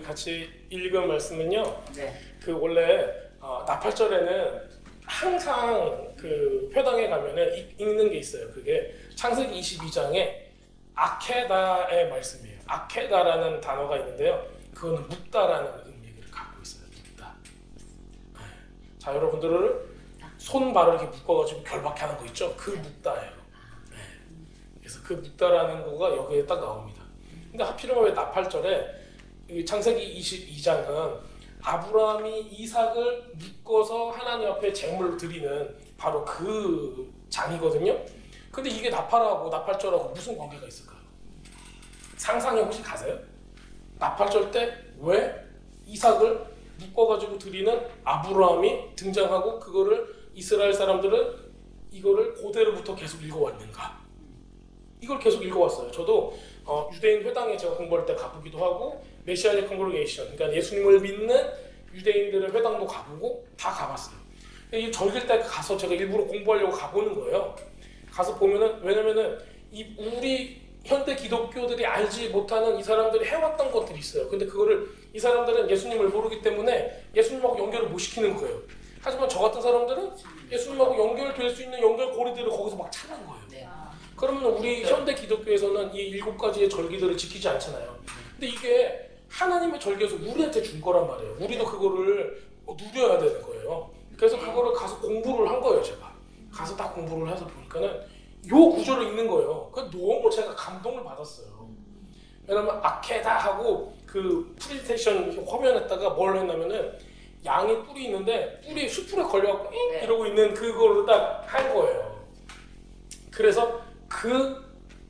우리 같이 읽은 말씀은요. 네. 그 원래 나팔절에는 항상 그 회당에 가면은 읽는 게 있어요. 그게 창세기 22장에 아케다의 말씀이에요. 아케다라는 단어가 있는데요. 그거는 묵다라는 의미를 갖고 있어요. 묵다. 자, 여러분들을 손발을 이렇게 묶어가지고 결박해 하는 거 있죠? 그 묵다예요. 그래서 그 묵다라는 거가 여기에 딱 나옵니다. 근데 하필이면 왜 나팔절에 창세기 22장은 아브라함이 이삭을 묶어서 하나님 앞에 제물로 드리는 바로 그 장이거든요. 근데 이게 나팔하고 나팔절하고 무슨 관계가 있을까요? 상상해 혹시 가세요? 나팔절 때 왜 이삭을 묶어가지고 드리는 아브라함이 등장하고 그거를 이스라엘 사람들은 이거를 고대로부터 계속 읽어왔는가? 이걸 계속 읽어왔어요. 저도 유대인 회당에 제가 공부할 때 가보기도 하고 메시아닉 컨그레게이션, 그러니까 예수님을 믿는 유대인들의 회당도 가보고 다 가봤어요. 이 절길 때 가서 제가 일부러 공부하려고 가보는 거예요. 가서 보면은 왜냐면은 우리 현대 기독교들이 알지 못하는 이 사람들이 해왔던 것들이 있어요. 근데 그거를 이 사람들은 예수님을 모르기 때문에 예수님하고 연결을 못 시키는 거예요. 하지만 저 같은 사람들은 예수님하고 연결될 수 있는 연결고리들을 거기서 막 찾는 거예요. 그러면 우리 현대 기독교에서는 이 7가지의 절기들을 지키지 않잖아요. 근데 이게 하나님의 절기에서 우리한테 준 거란 말이에요. 우리도 그거를 누려야 되는 거예요. 그래서 그거를 가서 공부를 한 거예요, 제가. 가서 딱 공부를 해서 보니까는 요 구절을 읽는 거예요. 그 너무 제가 감동을 받았어요. 왜냐면 아케다 하고 그 프레젠테이션 화면에다가 뭘 했냐면은 양이 뿔이 있는데 뿔이 수풀에 걸려갖고 이러고 있는 그거를 딱 한 거예요. 그래서 그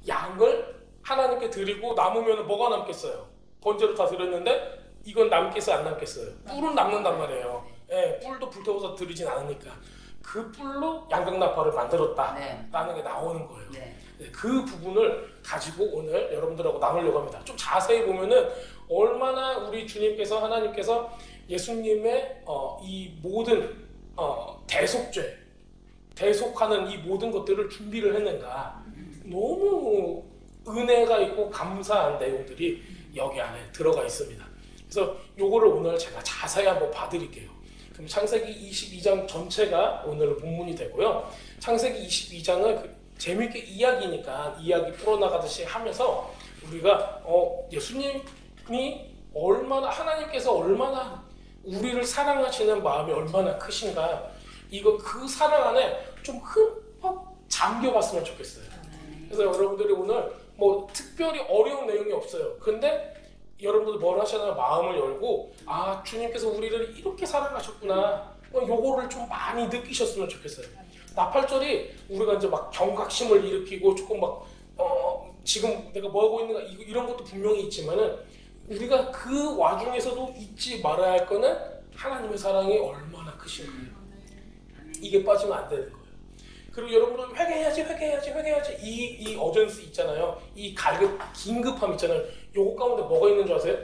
양을 하나님께 드리고 남으면 뭐가 남겠어요? 번제로 다 드렸는데 이건 남겠어요, 안 남겠어요? 뿔은 남는단 말이에요. 예, 뿔도 불태워서 드리진 않으니까 그 뿔로 양각나팔을 만들었다라는 게 나오는 거예요. 그 부분을 가지고 오늘 여러분들하고 나누려고 합니다. 좀 자세히 보면은 얼마나 우리 주님께서 하나님께서 예수님의 이 모든 대속죄, 대속하는 이 모든 것들을 준비를 했는가. 너무 은혜가 있고 감사한 내용들이 여기 안에 들어가 있습니다. 그래서 요거를 오늘 제가 자세히 한번 봐드릴게요. 그럼 창세기 22장 전체가 오늘 본문이 되고요. 창세기 22장은 재밌게 이야기니까 이야기 풀어나가듯이 하면서 우리가 예수님이 얼마나 하나님께서 얼마나 우리를 사랑하시는 마음이 얼마나 크신가 이거 그 사랑 안에 좀 흠뻑 잠겨봤으면 좋겠어요. 그래서 여러분들이 오늘 뭐 특별히 어려운 내용이 없어요. 근데 여러분들 뭘 하시나요? 마음을 열고 아 주님께서 우리를 이렇게 사랑하셨구나 요거를 좀 많이 느끼셨으면 좋겠어요. 나팔절이 우리가 이제 막 경각심을 일으키고 조금 막 지금 내가 뭐 하고 있는가 이런 것도 분명히 있지만은 우리가 그 와중에서도 잊지 말아야 할 거는 하나님의 사랑이 얼마나 크신가요. 이게 빠지면 안 되는 거예요. 그리고 여러분들 회개해야지 이 어전스 있잖아요. 이 긴급함 있잖아요. 요거 가운데 뭐가 있는 줄 아세요?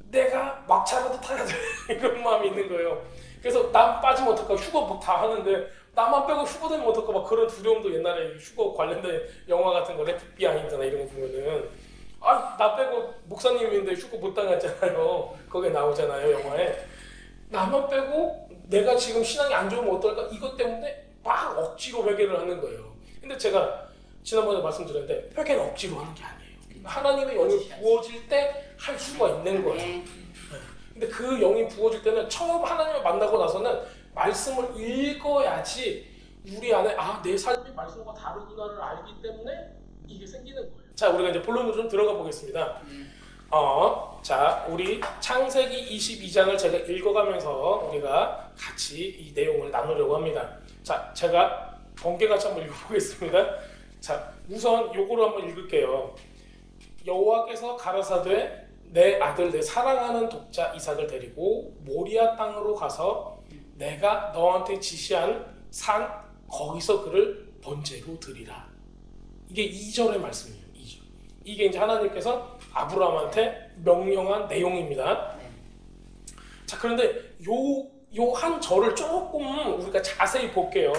내가 막차라도 타야 돼 이런 마음이 있는 거예요. 그래서 남 빠지면 어떨까 휴거 뭐 다 하는데 나만 빼고 휴거 되면 어떨까 막 그런 두려움도 옛날에 휴거 관련된 영화 같은 거 레프비 아닌잖아 이런 거 보면은 나 빼고 목사님인데 휴거 못 당했잖아요. 거기에 나오잖아요 영화에. 나만 빼고 내가 지금 신앙이 안 좋으면 어떨까 이것 때문에 막 억지로 회개를 하는 거예요. 근데 제가 지난번에 말씀드렸는데 회개는 억지로 하는 게 아니에요. 하나님의 영이 부어질 때 할 수가 있는 거예요. 근데 그 영이 부어질 때는 처음 하나님을 만나고 나서는 말씀을 읽어야지 우리 안에 내 삶이 말씀과 다르구나를 알기 때문에 이게 생기는 거예요. 자, 우리가 이제 본론으로 좀 들어가 보겠습니다. 자, 우리 창세기 22장을 제가 읽어가면서 우리가 같이 이 내용을 나누려고 합니다. 자, 제가 번개같이 한번 읽어보겠습니다. 자, 우선 요거를 한번 읽을게요. 여호와께서 가라사대 내 아들 내 사랑하는 독자 이삭을 데리고 모리아 땅으로 가서 내가 너한테 지시한 산 거기서 그를 번제로 드리라. 이게 2절의 말씀이에요. 2절. 이게 이제 하나님께서 아브라함한테 명령한 내용입니다. 자, 그런데 요 한 절을 조금 우리가 자세히 볼게요.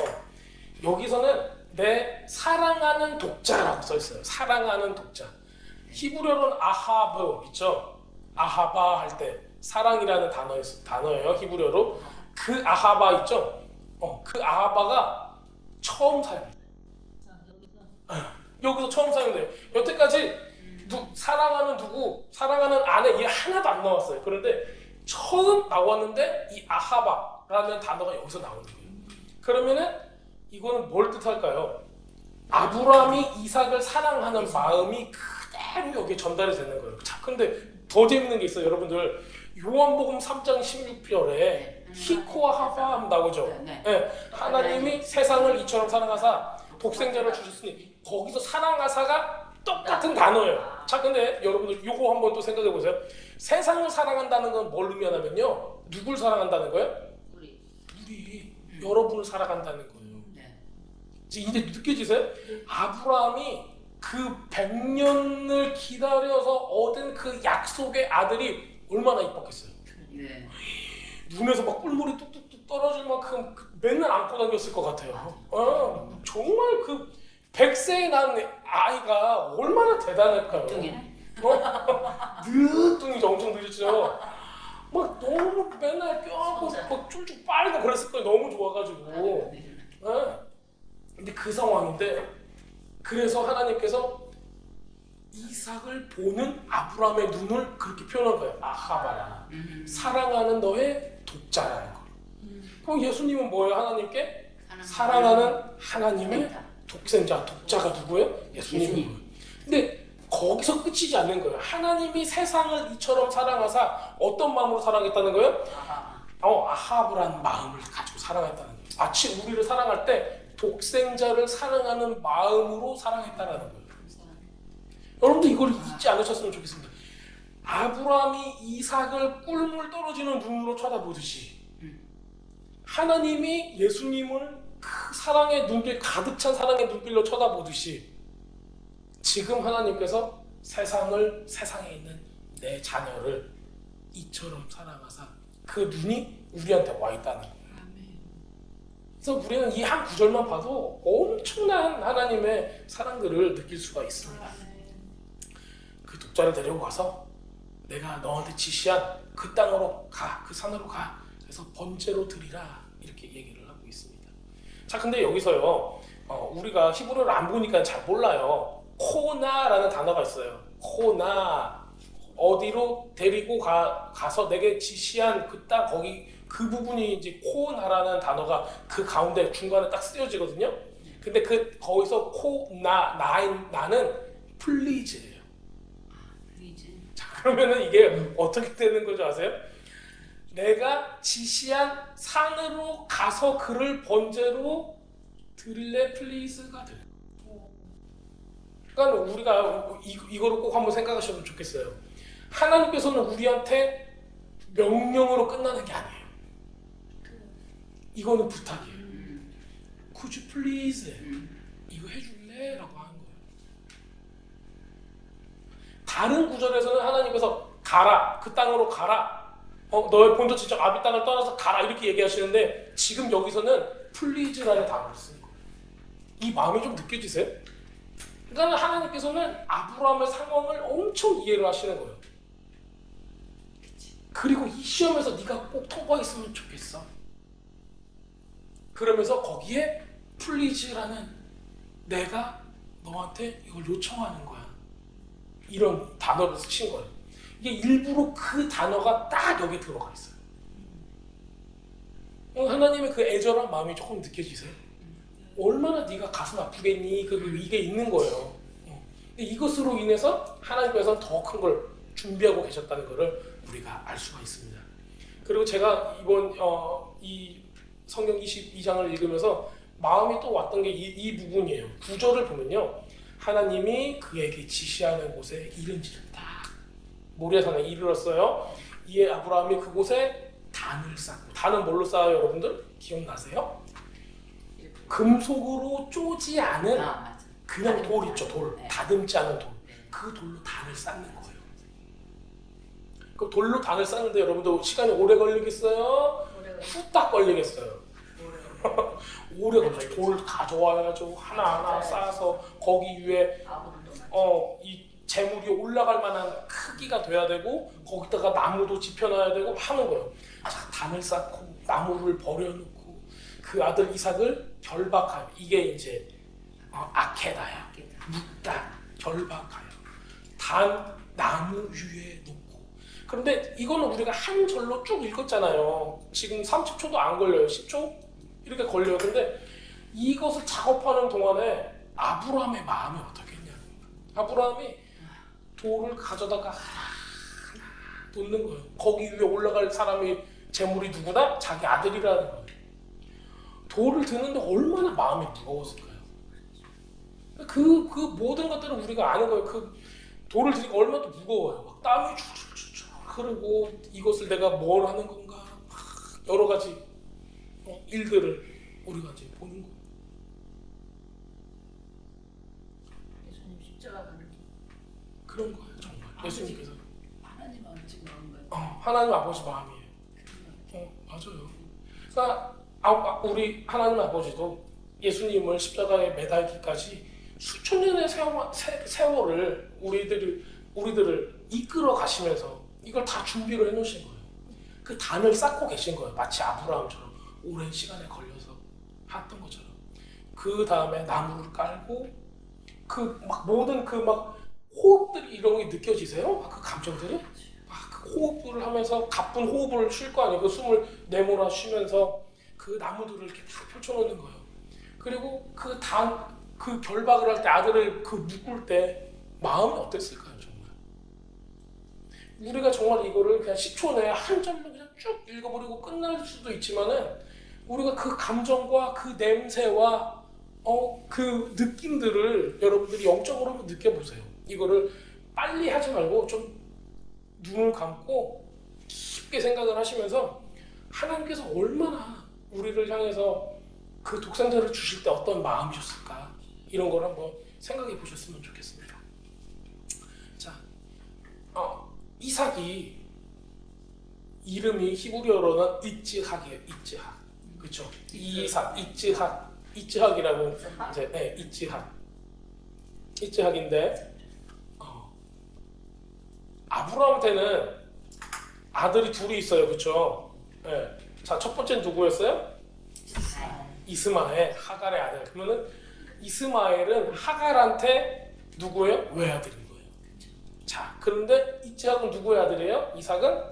여기서는 내 사랑하는 독자라고 써 있어요. 사랑하는 독자. 히브리어로는 아하브 있죠. 아하바 할 때 사랑이라는 단어예요. 히브리어로. 그 아하바 있죠? 그 아하바가 처음 사용돼요. 여기서 처음 사용돼요. 여태까지 사랑하는 누구, 사랑하는 아내 이 하나도 안 나왔어요. 그런데 처음 나왔는데 이 아하바라는 단어가 여기서 나오는 거예요. 그러면은 이거는 뭘 뜻할까요? 아브라함이 이삭을 사랑하는 마음이 그대로 여기에 전달이 되는 거예요. 자, 근데 더 재밌는 게 있어요, 여러분들. 요한복음 3장 16절에 히코와 하바 나오죠. 네. 하나님이 세상을 이처럼 사랑하사 독생자를 주셨으니 거기서 사랑하사가 똑같은 단어예요. 자, 근데 여러분들 요거 한번 또 생각해 보세요. 세상을 사랑한다는 건 뭘 의미하냐면요. 누굴 사랑한다는 거예요? 우리 여러분을 사랑한다는 거예요. 이제 느껴지세요? 아브라함이 그 100년을 기다려서 얻은 그 약속의 아들이 얼마나 이뻤겠어요. 네. 눈에서 막 꿀물이 뚝뚝뚝 떨어질 만큼 맨날 안고 다녔을 것 같아요. 정말 그 100세에 난 아이가 얼마나 대단할까요? 늦둥이죠. 엄청 늦었죠. 막 너무 맨날 껴안고 막 쫄쫄 빨고 그랬을 거예요. 너무 좋아가지고. 근데 그 상황인데 그래서 하나님께서 이삭을 보는 아브라함의 눈을 그렇게 표현한 거예요. 아하바라. 사랑하는 너의 독자라는 거. 그럼 예수님은 뭐예요? 하나님께? 사랑하는 하나님의 독생자. 독자가 누구예요? 예수님이에요. 근데 거기서 끝이지 않는 거예요. 하나님이 세상을 이처럼 사랑하사 어떤 마음으로 사랑했다는 거예요? 아하브라는 마음을 가지고 사랑했다는 거예요. 마치 우리를 사랑할 때 독생자를 사랑하는 마음으로 사랑했다라는 거예요. 여러분도 이걸 잊지 않으셨으면 좋겠습니다. 아브라함이 이삭을 꿀물 떨어지는 눈으로 쳐다보듯이 하나님이 예수님을 그 사랑의 눈길, 가득 찬 사랑의 눈길로 쳐다보듯이 지금 하나님께서 세상에 있는 내 자녀를 이처럼 사랑하사 그 눈이 우리한테 와 있다는 거예요. 그래서 우리는 이 한 구절만 봐도 엄청난 하나님의 사랑들을 느낄 수가 있습니다. 그 독자를 데리고 가서 내가 너한테 지시한 그 땅으로 가, 그 산으로 가. 그래서 번제로 드리라 이렇게 얘기를 하고 있습니다. 자, 근데 여기서요, 우리가 히브리어를 안 보니까 잘 몰라요. 코나라는 단어가 있어요. 코나, 어디로 데리고 가서 내게 지시한 그 땅, 거기 그 부분이 이제 코나라는 단어가 그 가운데 중간에 딱 쓰여지거든요. 근데 거기서 나는 플리즈예요. 자, 그러면은 이게 어떻게 되는 건지 아세요? 내가 지시한 산으로 가서 그를 번제로 드릴래 플리즈가 돼요. 그러니까 우리가 이거를 꼭 한번 생각하시면 좋겠어요. 하나님께서는 우리한테 명령으로 끝나는 게 아니에요. 이거는 부탁이에요. Could you please? 이거 해줄래? 라고 하는 거예요. 다른 구절에서는 하나님께서 가라, 그 땅으로 가라, 너의 본토 친척 아비 땅을 떠나서 가라 이렇게 얘기하시는데 지금 여기서는 please라는 단어를 쓰는 거예요. 이 마음이 좀 느껴지세요? 그러니까 하나님께서는 아브라함의 상황을 엄청 이해를 하시는 거예요. 그리고 이 시험에서 네가 꼭 통과했으면 좋겠어. 그러면서 거기에 플리즈라는 내가 너한테 이걸 요청하는 거야. 이런 단어를 쓰신 거예요. 이게 일부러 그 단어가 딱 여기 들어가 있어요. 하나님의 그 애절한 마음이 조금 느껴지세요? 얼마나 네가 가슴 아프겠니? 이게 있는 거예요. 근데 이것으로 인해서 하나님께서는 더 큰 걸 준비하고 계셨다는 것을 우리가 알 수가 있습니다. 그리고 제가 이번 이 성경 22장을 읽으면서 마음이 또 왔던 게 이 부분이에요. 구절을 보면요, 하나님이 그에게 지시하는 곳에 이른지르다. 모리아산에 이르렀어요. 이에 아브라함이 그곳에 단을 쌓고, 단은 뭘로 쌓아요, 여러분들? 기억나세요? 금속으로 쪼지 않은 그냥 돌 있죠, 돌. 다듬지 않은 돌. 그 돌로 단을 쌓는 거예요. 그 돌로 단을 쌓는데 여러분들 시간이 오래 걸리겠어요? 후딱 걸리겠어요? 오래 걸리죠. 돌 가져와야죠. 하나하나 쌓아서 거기 위에 이 재물이 올라갈 만한 크기가 돼야 되고 거기다가 나무도 지펴놔야 되고 하는 거예요. 자, 단을 쌓고 나무를 버려놓고 그 아들 이삭을 결박하여 이게 이제 아케다야. 묻다, 결박하여 단 나무 위에 놓고. 그런데 이거는 우리가 한 절로 쭉 읽었잖아요. 지금 30초도 안 걸려요. 10초? 이렇게 걸려요. 근데 이것을 작업하는 동안에 아브라함의 마음이 어떻겠냐. 아브라함이 돌을 가져다가 하나 놓는 거예요. 거기 위에 올라갈 사람이 재물이 누구다? 자기 아들이라는 거예요. 돌을 드는데 얼마나 마음이 무거웠을까요? 그 모든 것들은 우리가 아는 거예요. 그 돌을 드니까 얼마나 무거워요. 막 땀이 줄줄줄 흐르고 이것을 내가 뭘 하는 건가 여러 가지 일들을 우리가 이제 보는 거예요. 예수님 십자가 가는 그런 거예요, 정말. 예수님께서 하나님 아버지 마음 같아요. 하나님 아버지 마음이에요. 맞아요. 그러니까 우리 하나님 아버지도 예수님을 십자가에 매달기까지 수천 년의 세월을 우리들을 이끌어 가시면서 이걸 다 준비를 해놓으신 거예요. 그 단을 쌓고 계신 거예요. 마치 아브라함처럼 오랜 시간에 걸려서 했던 것처럼. 그 다음에 나무를 깔고 그 막 모든 그 막 호흡들이 이런 게 느껴지세요? 그 감정들이? 그 호흡을 하면서 가쁜 호흡을 쉴 거 아니에요. 그 숨을 내몰아 쉬면서 그 나무들을 이렇게 다 펼쳐놓는 거예요. 그리고 그 결박을 할 때 아들을 묶을 때 마음이 어땠을까요, 정말? 우리가 정말 이거를 그냥 10초 내에 한 절로 그냥 쭉 읽어버리고 끝날 수도 있지만은 우리가 그 감정과 그 냄새와 그 느낌들을 여러분들이 영적으로 한번 느껴보세요. 이거를 빨리 하지 말고 좀 눈을 감고 깊게 생각을 하시면서 하나님께서 얼마나 우리를 향해서 그 독생자를 주실 때 어떤 마음이셨을까 이런 걸 한번 생각해 보셨으면 좋겠습니다. 자, 이삭이 이름이 히브리어로는 이츠학이에요. 이츠학, 그렇죠? 이삭, 이츠학이라고 이제 이츠학인데 아브라함한테는 아들이 둘이 있어요, 그렇죠? 네. 자, 첫 번째는 누구였어요? 이스마엘, 하갈의 아들. 그러면은 이스마엘은 하갈한테 누구예요? 외아들인 거예요. 자, 그런데 이츠학은 누구의 아들이에요? 이삭은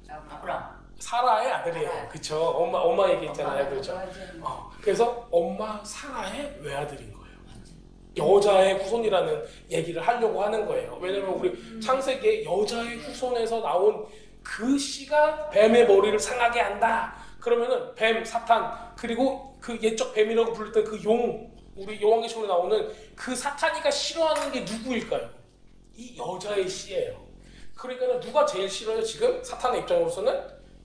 아브라함. 사라의 아들이에요. 그렇죠? 엄마 얘기했잖아요, 그렇죠? 그래서 엄마 사라의 외아들인 거예요. 여자의 후손이라는 얘기를 하려고 하는 거예요. 왜냐면 우리 창세기에 여자의 후손에서 나온 그 씨가 뱀의 머리를 상하게 한다. 그러면은 뱀, 사탄, 그리고 그 옛적 뱀이라고 불렸던 그 우리 요한계시록에 나오는 그 사탄이가 싫어하는 게 누구일까요? 이 여자의 씨예요. 그러니까 누가 제일 싫어요? 지금 사탄의 입장으로서는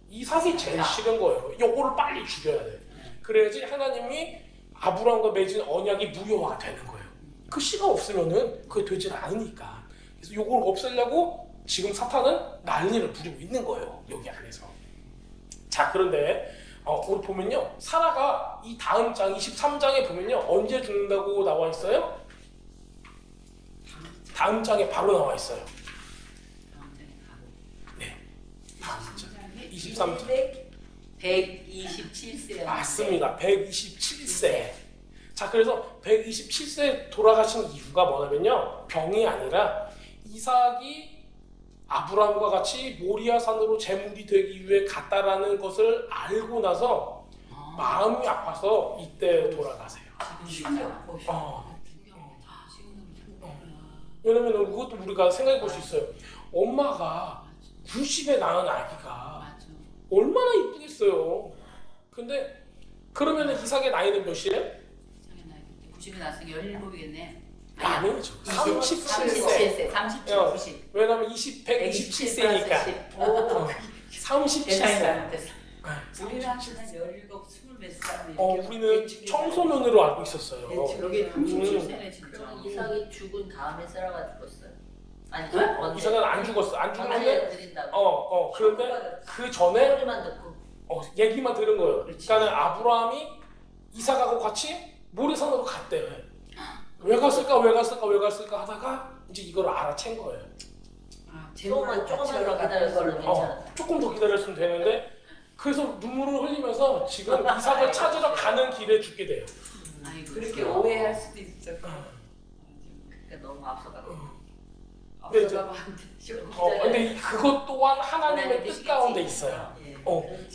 이삭이 제일 싫은 거예요. 요거를 빨리 죽여야 돼. 그래야지 하나님이 아브라함과 맺은 언약이 무효화가 되는 거예요. 그 씨가 없으면은 그게 되질 않으니까. 그래서 요걸 없애려고 지금 사탄은 난리를 부리고 있는 거예요. 여기 안에서. 자, 그런데 우리 보면요, 사라가 이 다음 장 23장에 보면요, 언제 죽는다고 나와 있어요? 다음 장에 바로 나와 있어요. 네, 다음 장 23장 127세. 맞습니다. 127세. 자, 그래서 127세에 돌아가신 이유가 뭐냐면요, 병이 아니라 이삭이 아브라함과 같이 모리아산으로 제물이 되기 위해 갔다라는 것을 알고 나서 마음이 아파서 이때 돌아가세요. 왜냐면 그것도 우리가 생각해 볼 수 있어요. 엄마가 90에 낳은 아기가 얼마나 이쁘겠어요. 근데 그러면 이삭의 나이는 몇이에요? 90에 낳았으니까 17이겠네. 아니죠. 37세. 37, 90. 왜냐면 127세니까. 37세. 우리나라는 17, 20몇 살. 우리는 청소년으로 알고 있었어요. 여기 37세네 진짜. 그럼 이삭이 죽은 다음에 사라가 죽었어요? 아니, 이삭은 안 죽었어. 안 죽는데 드린다고. 그런데 그 전에 소리만 듣고. 얘기만 들은 거예요. 그렇지. 그러니까 아브라함이 이삭하고 같이 모리산으로 갔대. 왜 갔을까 하다가 이제 이걸 알아챈 거예요. 조금만 더 기다려서는 괜찮아. 조금 더 기다렸으면 되는데 그래서 눈물을 흘리면서 지금 이삭을 찾으러 가는 길에 죽게 돼요. 아이고, 그렇게 오해할 수도 있죠. 그러니까 너무 앞서가고. 근데 이제- 앞서가면 안 되죠. 근데 그것 또한 하나님의 뜻 가운데 있어요. 예.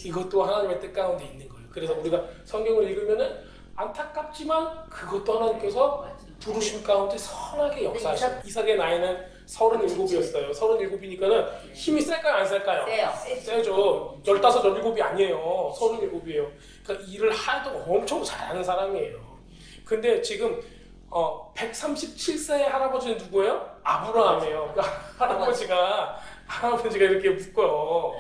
이것 또한 하나님의 뜻 가운데 있는 거예요. 그래서 우리가 성경을 읽으면은 안타깝지만 그것도 하나님께서 맞아. 부르심 가운데 선하게 역사하시고 이삭의 나이는 37이었어요. 37이니까는 힘이 셀까요 안 셀까요? 세요. 세죠. 15, 17이 아니에요. 37이에요. 그러니까 일을 하도 엄청 잘하는 사람이에요. 근데 지금 137세의 할아버지는 누구예요? 아브라함이에요. 그러니까 할아버지가 이렇게 묶어요.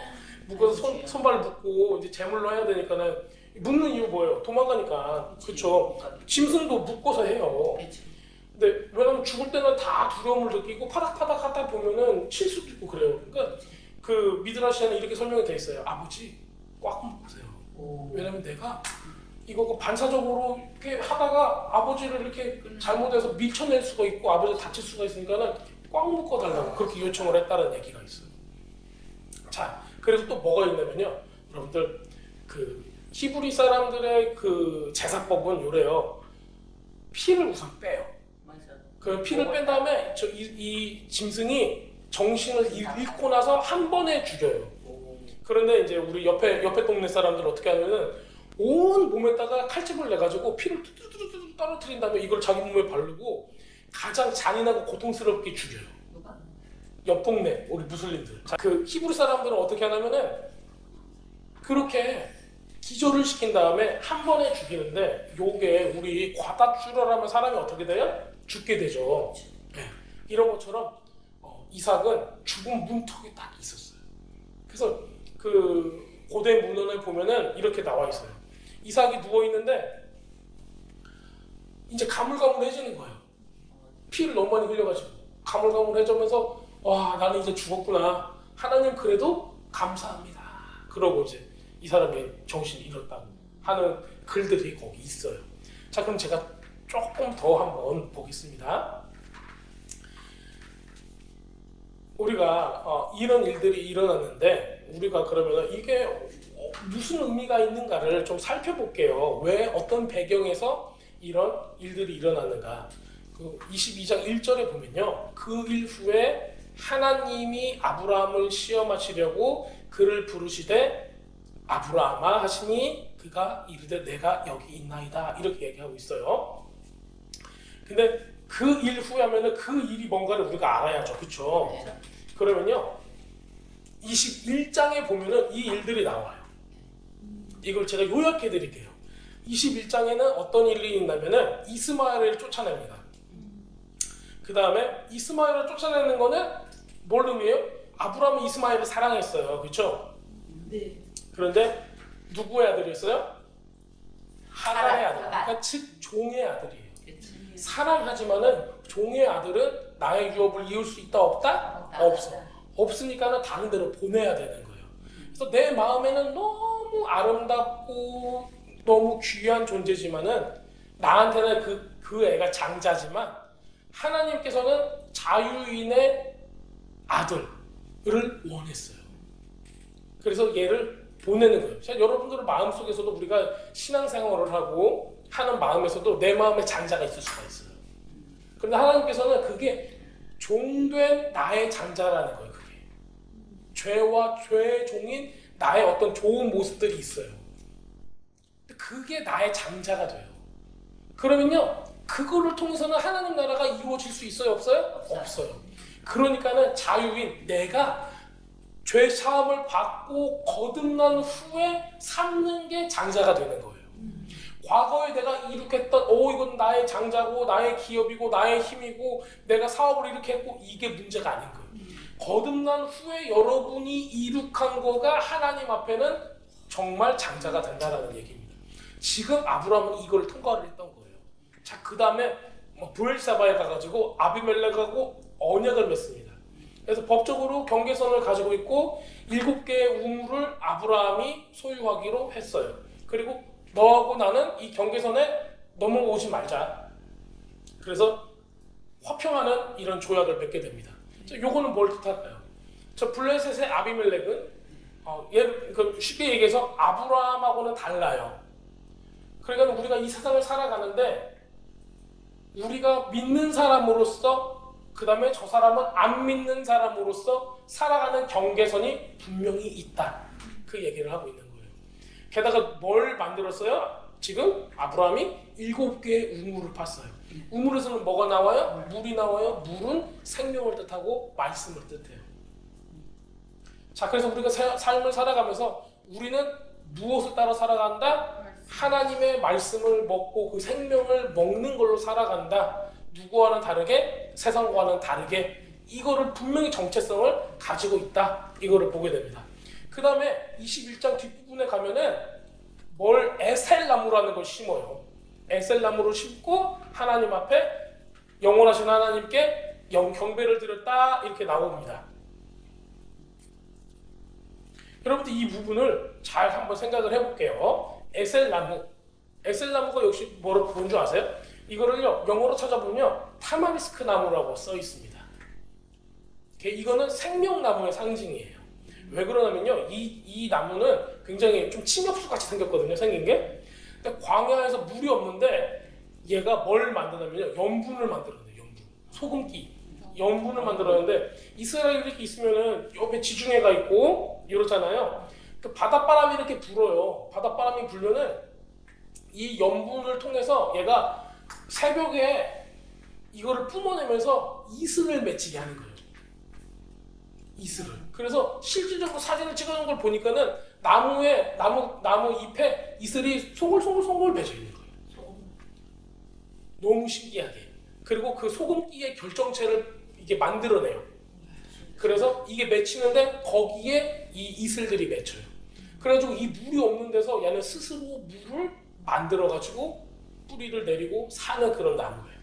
묶어서 손발을 묶고 이제 제물로 해야 되니까는 묶는 이유 뭐예요? 도망가니까. 그렇죠. 짐승도 묶어서 해요. 그렇죠. 근데 왜냐면 죽을 때는 다 두려움을 느끼고 파닥파닥 하다 보면은 칠 수도 있고 그래요. 그러니까 그 미드라시아는 이렇게 설명이 돼 있어요. 아버지 꽉 묶으세요. 왜냐면 내가 이거 반사적으로 이렇게 하다가 아버지를 이렇게 잘못해서 밀쳐낼 수가 있고 아버지 다칠 수가 있으니까는 꽉 묶어달라고 그렇게 요청을 했다는 얘기가 있어요. 자, 그래서 또 뭐가 있냐면요, 여러분들 그 히브리 사람들의 그 제사법은 요래요. 피를 우선 빼요. 맞아. 그 피를 뺀 다음에 이 짐승이 정신을 잃고 나서 한 번에 죽여요. 그런데 이제 우리 옆에 동네 사람들 어떻게 하냐면은 온 몸에다가 칼집을 내가지고 피를 뚜뚜뚜뚜 떨어뜨린 다음에 이걸 자기 몸에 바르고 가장 잔인하고 고통스럽게 죽여요. 누가? 옆 동네 우리 무슬림들. 자, 그 히브리 사람들은 어떻게 하냐면은 그렇게 기절을 시킨 다음에 한 번에 죽이는데 요게 우리 과다출혈하면 사람이 어떻게 돼요? 죽게 되죠. 네. 이런 것처럼 이삭은 죽은 문턱이 딱 있었어요. 그래서 그 고대 문헌에 보면은 이렇게 나와 있어요. 이삭이 누워 있는데 이제 가물가물해지는 거예요. 피를 너무 많이 흘려가지고 가물가물해지면서 와, 나는 이제 죽었구나. 하나님 그래도 감사합니다. 그러고 이제 이 사람이 정신을 잃었다고 하는 글들이 거기 있어요. 자, 그럼 제가 조금 더 한번 보겠습니다. 우리가 이런 일들이 일어났는데 우리가 그러면 이게 무슨 의미가 있는가를 좀 살펴볼게요. 왜 어떤 배경에서 이런 일들이 일어났는가. 그 22장 1절에 보면요, 그 일 후에 하나님이 아브라함을 시험하시려고 그를 부르시되 아브라함아 하시니 그가 이르되 내가 여기 있나이다, 이렇게 얘기하고 있어요. 근데 그 일 후에 하면은 그 일이 뭔가를 우리가 알아야죠. 그렇죠? 그러면요 21장에 보면은 이 일들이 나와요. 이걸 제가 요약해 드릴게요. 21장에는 어떤 일이 있냐면은 이스마엘을 쫓아냅니다. 그 다음에 이스마엘을 쫓아내는 거는 뭘 의미해요? 아브라함이 이스마엘을 사랑했어요. 그렇죠? 네. 그런데 누구의 아들이었어요? 하갈의 아들. 하갈. 그러니까 즉 종의 아들이에요. 그렇지. 사랑하지만은 종의 아들은 나의 유업을 이을 수 있다 없다? 없어. 없으니까는 다른 데로 보내야 되는 거예요. 그래서 내 마음에는 너무 아름답고 너무 귀한 존재지만은 나한테는 그 애가 장자지만 하나님께서는 자유인의 아들을 원했어요. 그래서 얘를 보내는 거예요. 자, 여러분들의 마음속에서도 우리가 신앙생활을 하고 하는 마음에서도 내 마음에 장자가 있을 수가 있어요. 그런데 하나님께서는 그게 종된 나의 장자라는 거예요. 그게 죄와 죄의 종인 나의 어떤 좋은 모습들이 있어요. 그게 나의 장자가 돼요. 그러면요 그거를 통해서는 하나님 나라가 이루어질 수 있어요? 없어요? 없어요. 그러니까는 자유인 내가 죄 사함을 받고 거듭난 후에 삼는 게 장자가 되는 거예요. 과거에 내가 이룩했던 이건 나의 장자고 나의 기업이고 나의 힘이고 내가 사업을 이렇게 했고 이게 문제가 아닌 거예요. 거듭난 후에 여러분이 이룩한 거가 하나님 앞에는 정말 장자가 된다는 얘기입니다. 지금 아브라함은 이걸 통과를 했던 거예요. 자, 그 다음에 브엘사바에 가가지고 아비멜렉하고 언약을 맺습니다. 그래서 법적으로 경계선을 가지고 있고 7개의 우물을 아브라함이 소유하기로 했어요. 그리고 너하고 나는 이 경계선에 넘어오지 말자. 그래서 화평하는 이런 조약을 맺게 됩니다. 자, 요거는 뭘 뜻할까요? 저 블레셋의 아비멜렉은 쉽게 얘기해서 아브라함하고는 달라요. 그러니까 우리가 이 세상을 살아가는데 우리가 믿는 사람으로서 그 다음에 저 사람은 안 믿는 사람으로서 살아가는 경계선이 분명히 있다. 그 얘기를 하고 있는 거예요. 게다가 뭘 만들었어요? 지금 아브라함이 7개의 우물을 팠어요. 우물에서는 뭐가 나와요? 물이 나와요. 물은 생명을 뜻하고 말씀을 뜻해요. 자, 그래서 우리가 삶을 살아가면서 우리는 무엇을 따라 살아간다? 하나님의 말씀을 먹고 그 생명을 먹는 걸로 살아간다. 누구와는 다르게, 세상과는 다르게 이거를 분명히 정체성을 가지고 있다. 이거를 보게 됩니다. 그 다음에 21장 뒷부분에 가면은 에셀나무라는 걸 심어요. 에셀나무를 심고 하나님 앞에 영원하신 하나님께 경배를 드렸다. 이렇게 나옵니다. 여러분들 이 부분을 잘 한번 생각을 해볼게요. 에셀나무가 역시 뭔지 아세요? 이거를요 영어로 찾아보면 타마리스크 나무라고 써 있습니다. 이거는 생명나무의 상징이에요. 왜 그러냐면요 이 나무는 굉장히 좀 침엽수 같이 생겼거든요. 생긴 게. 근데 광야에서 물이 없는데 얘가 뭘 만드냐면요 염분을 만들어내요. 염분, 소금기, 염분을 만들었는데 이스라엘이 이렇게 있으면은 옆에 지중해가 있고 이렇잖아요. 그 바닷바람이 이렇게 불어요. 바닷바람이 불면은 이 염분을 통해서 얘가 새벽에 이거를 뿜어내면서 이슬을 맺히게 하는 거예요. 이슬을. 그래서 실질적으로 사진을 찍어놓은 걸 보니까는 나무 잎에 이슬이 송골송골 맺혀 있는 거예요. 너무 신기하게. 그리고 그 소금기의 결정체를 이게 만들어내요. 그래서 이게 맺히는데 거기에 이 이슬들이 맺혀요. 그래가지고 이 물이 없는 데서 얘는 스스로 물을 만들어가지고 뿌리를 내리고 사는 그런 나무예요.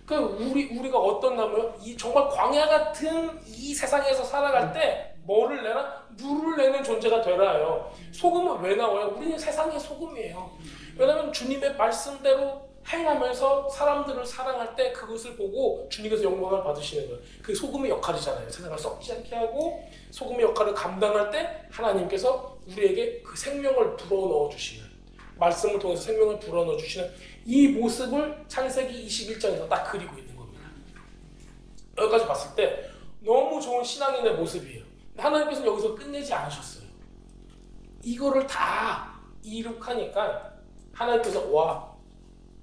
그 우리가 어떤 나무요? 이 정말 광야 같은 이 세상에서 살아갈 때 뭐를 내라? 물을 내는 존재가 되라요. 소금은 왜 나와요? 우리는 세상의 소금이에요. 왜냐하면 주님의 말씀대로 행하면서 사람들을 사랑할 때 그것을 보고 주님께서 영광을 받으시는 거예요. 그게 소금의 역할이잖아요. 세상을 썩지 않게 하고 소금의 역할을 감당할 때 하나님께서 우리에게 그 생명을 불어넣어 주시는, 말씀을 통해서 생명을 불어넣어 주시는 이 모습을 창세기 21장에서 딱 그리고 있는 겁니다. 여기까지 봤을 때 너무 좋은 신앙인의 모습이에요. 하나님께서 여기서 끝내지 않으셨어요. 이거를 다 이룩하니까 하나님께서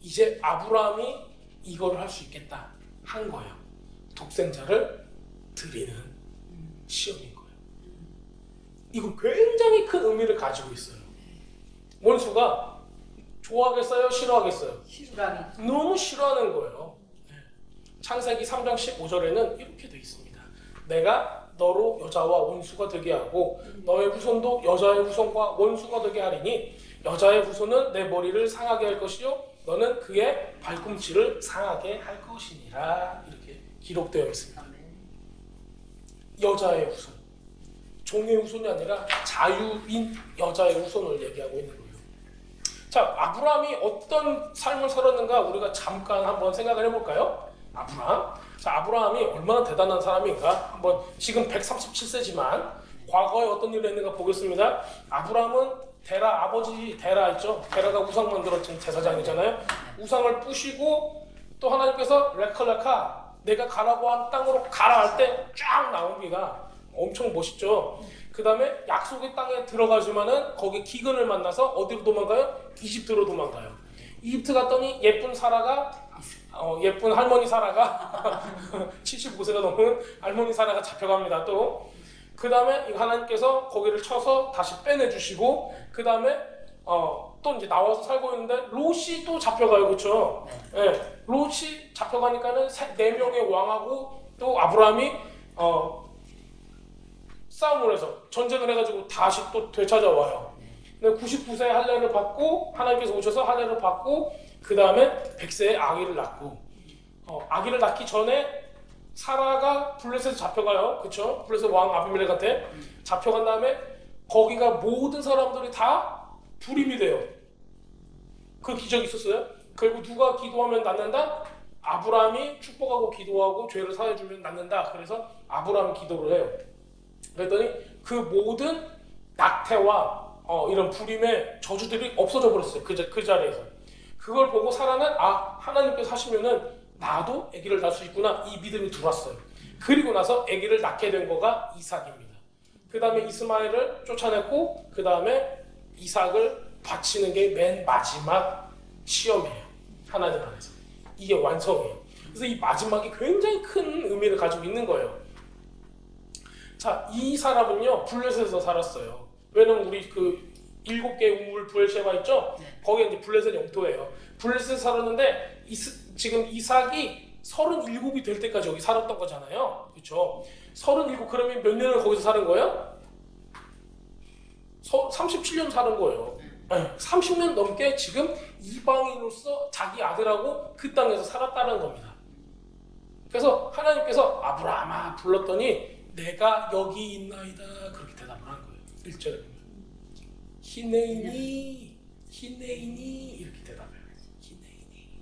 이제 아브라함이 이거를 할 수 있겠다 한 거예요. 독생자를 드리는 시험인 거예요. 이거 굉장히 큰 의미를 가지고 있어요. 원수가 좋아하겠어요? 싫어하겠어요? 싫어하기. 너무 싫어하는 거예요. 창세기 3장 15절에는 이렇게 되어 있습니다. 내가 너로 여자와 원수가 되게 하고 너의 후손도 여자의 후손과 원수가 되게 하리니 여자의 후손은 내 머리를 상하게 할 것이요 너는 그의 발꿈치를 상하게 할 것이니라. 이렇게 기록되어 있습니다. 여자의 후손, 종의 후손이 아니라 자유인 여자의 후손을 얘기하고 있는 거예요. 자, 아브라함이 어떤 삶을 살았는가 우리가 잠깐 한번 생각을 해볼까요? 아브라함이 얼마나 대단한 사람인가 한번, 지금 137세지만 과거에 어떤 일을 했는가 보겠습니다. 아브라함은 아버지 데라 있죠? 데라가 우상 만들었던 제사장이잖아요. 우상을 부시고 또 하나님께서 레카 내가 가라고 한 땅으로 가라 할 때 쫙 나옵니다. 엄청 멋있죠? 그 다음에 약속의 땅에 들어가지만은 거기 기근을 만나서 어디로 도망가요? 이집트로 도망가요. 이집트 갔더니 예쁜 할머니 사라가 75세가 넘은 할머니 사라가 잡혀갑니다. 또 그 다음에 하나님께서 거기를 쳐서 다시 빼내주시고 그 다음에 또 이제 나와서 살고 있는데 롯이 또 잡혀가요. 그렇죠? 네, 롯이 잡혀가니까는 4명의 왕하고 또 아브라함이 싸움을 해서 전쟁을 해가지고 다시 또 되찾아와요. 근데 99세의 할례를 받고 하나님께서 오셔서 할례를 받고 그 다음에 100세의 아기를 낳고 아기를 낳기 전에 사라가 블레셋에 잡혀가요. 그쵸? 블레셋 왕 아비멜렉한테 잡혀간 다음에 거기가 모든 사람들이 다 불임이 돼요. 그 기적이 있었어요. 결국 누가 기도하면 낫는다? 아브라함이 축복하고 기도하고 죄를 사해주면 낫는다. 그래서 아브라함이 기도를 해요. 그랬더니 그 모든 낙태와 이런 불임의 저주들이 없어져 버렸어요. 그 자리에서. 그걸 보고 사라는 하나님께서 하시면은 나도 아기를 낳을 수 있구나 이 믿음이 들어왔어요. 그리고 나서 아기를 낳게 된 거가 이삭입니다. 그 다음에 이스마엘을 쫓아냈고 그 다음에 이삭을 바치는 게 맨 마지막 시험이에요. 하나님 안에서. 이게 완성이에요. 그래서 이 마지막이 굉장히 큰 의미를 가지고 있는 거예요. 자, 이 사람은요 블레셋에서 살았어요. 왜냐면 우리 그 7개의 우물 부엘셰바 있죠? 거기에 이제 블레셋 영토예요. 블레셋에 살았는데 지금 이삭이 37이 될 때까지 여기 살았던 거잖아요. 그렇죠? 37 그러면 몇 년을 거기서 사는 거예요? 37년 사는 거예요. 30년 넘게 지금 이방인으로서 자기 아들하고 그 땅에서 살았다는 겁니다. 그래서 하나님께서 아브라함아 불렀더니 내가 여기 있나이다 그렇게 대답을 한 거예요. 1절에 보면 히네이니 이렇게 대답해요. 히네이니.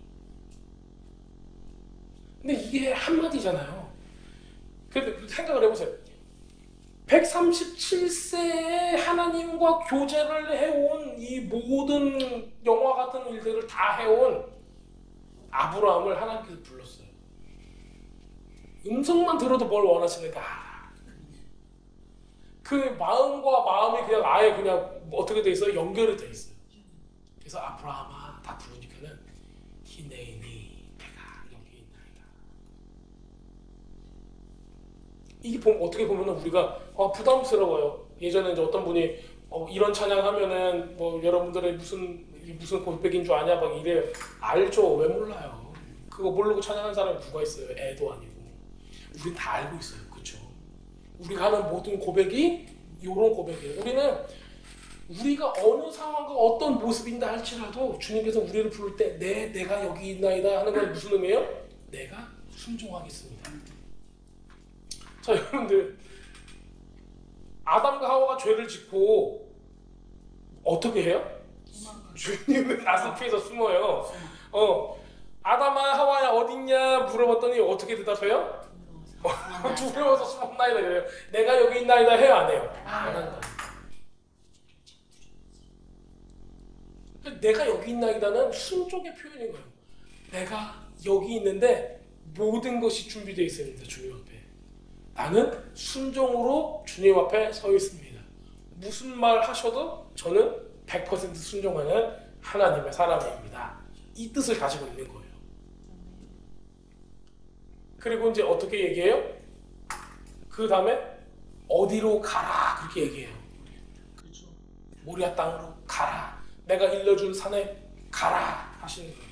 근데 이게 한마디잖아요. 근데 생각을 해보세요. 137세에 하나님과 교제를 해온 이 모든 영화 같은 일들을 다 해온 아브라함을 하나님께서 불렀어요. 음성만 들어도 뭘 원하시는가 알아. 그 마음과 마음이 그냥 아예 그냥 어떻게 돼 있어요? 연결이 돼 있어요. 그래서 아브라함아 다 부르니까는 히네이니 내가 여기 있나이다. 이게 어떻게 보면 우리가 부담스러워요. 예전에 이제 어떤 분이 이런 찬양하면은 뭐 여러분들의 무슨 고백인 줄 아냐 막 이래요. 알죠. 왜 몰라요. 그거 모르고 찬양하는 사람이 누가 있어요. 애도 아니고. 우린 다 알고 있어요. 그렇죠? 우리가 하는 모든 고백이 이런 고백이에요. 우리가 어느 상황과 어떤 모습인다 할지라도 주님께서 우리를 부를 때 내가 여기 있나이다 하는 건 무슨 의미예요? 내가 순종하겠습니다. 자, 여러분들 아담과 하와가 죄를 짓고 어떻게 해요? 주님은 나섭해서 숨어요. 아담아 하와야 어딨냐 물어봤더니 어떻게 대답해요? 두려워서 숨었나이다 그래요. 내가 여기 있나이다 해요 안 해요? 안 한다. 내가 여기 있나이다는 순종의 표현인 거예요. 내가 여기 있는데 모든 것이 준비되어 있습니다. 주님 앞에. 나는 순종으로 주님 앞에 서 있습니다. 무슨 말 하셔도 저는 100% 순종하는 하나님의 사람입니다. 이 뜻을 가지고 있는 거예요. 그리고 이제 어떻게 얘기해요? 그 다음에 어디로 가라 그렇게 얘기해요. 그렇죠. 모리아 땅으로 가라. 내가 일러준 산에 가라 하시는 거예요.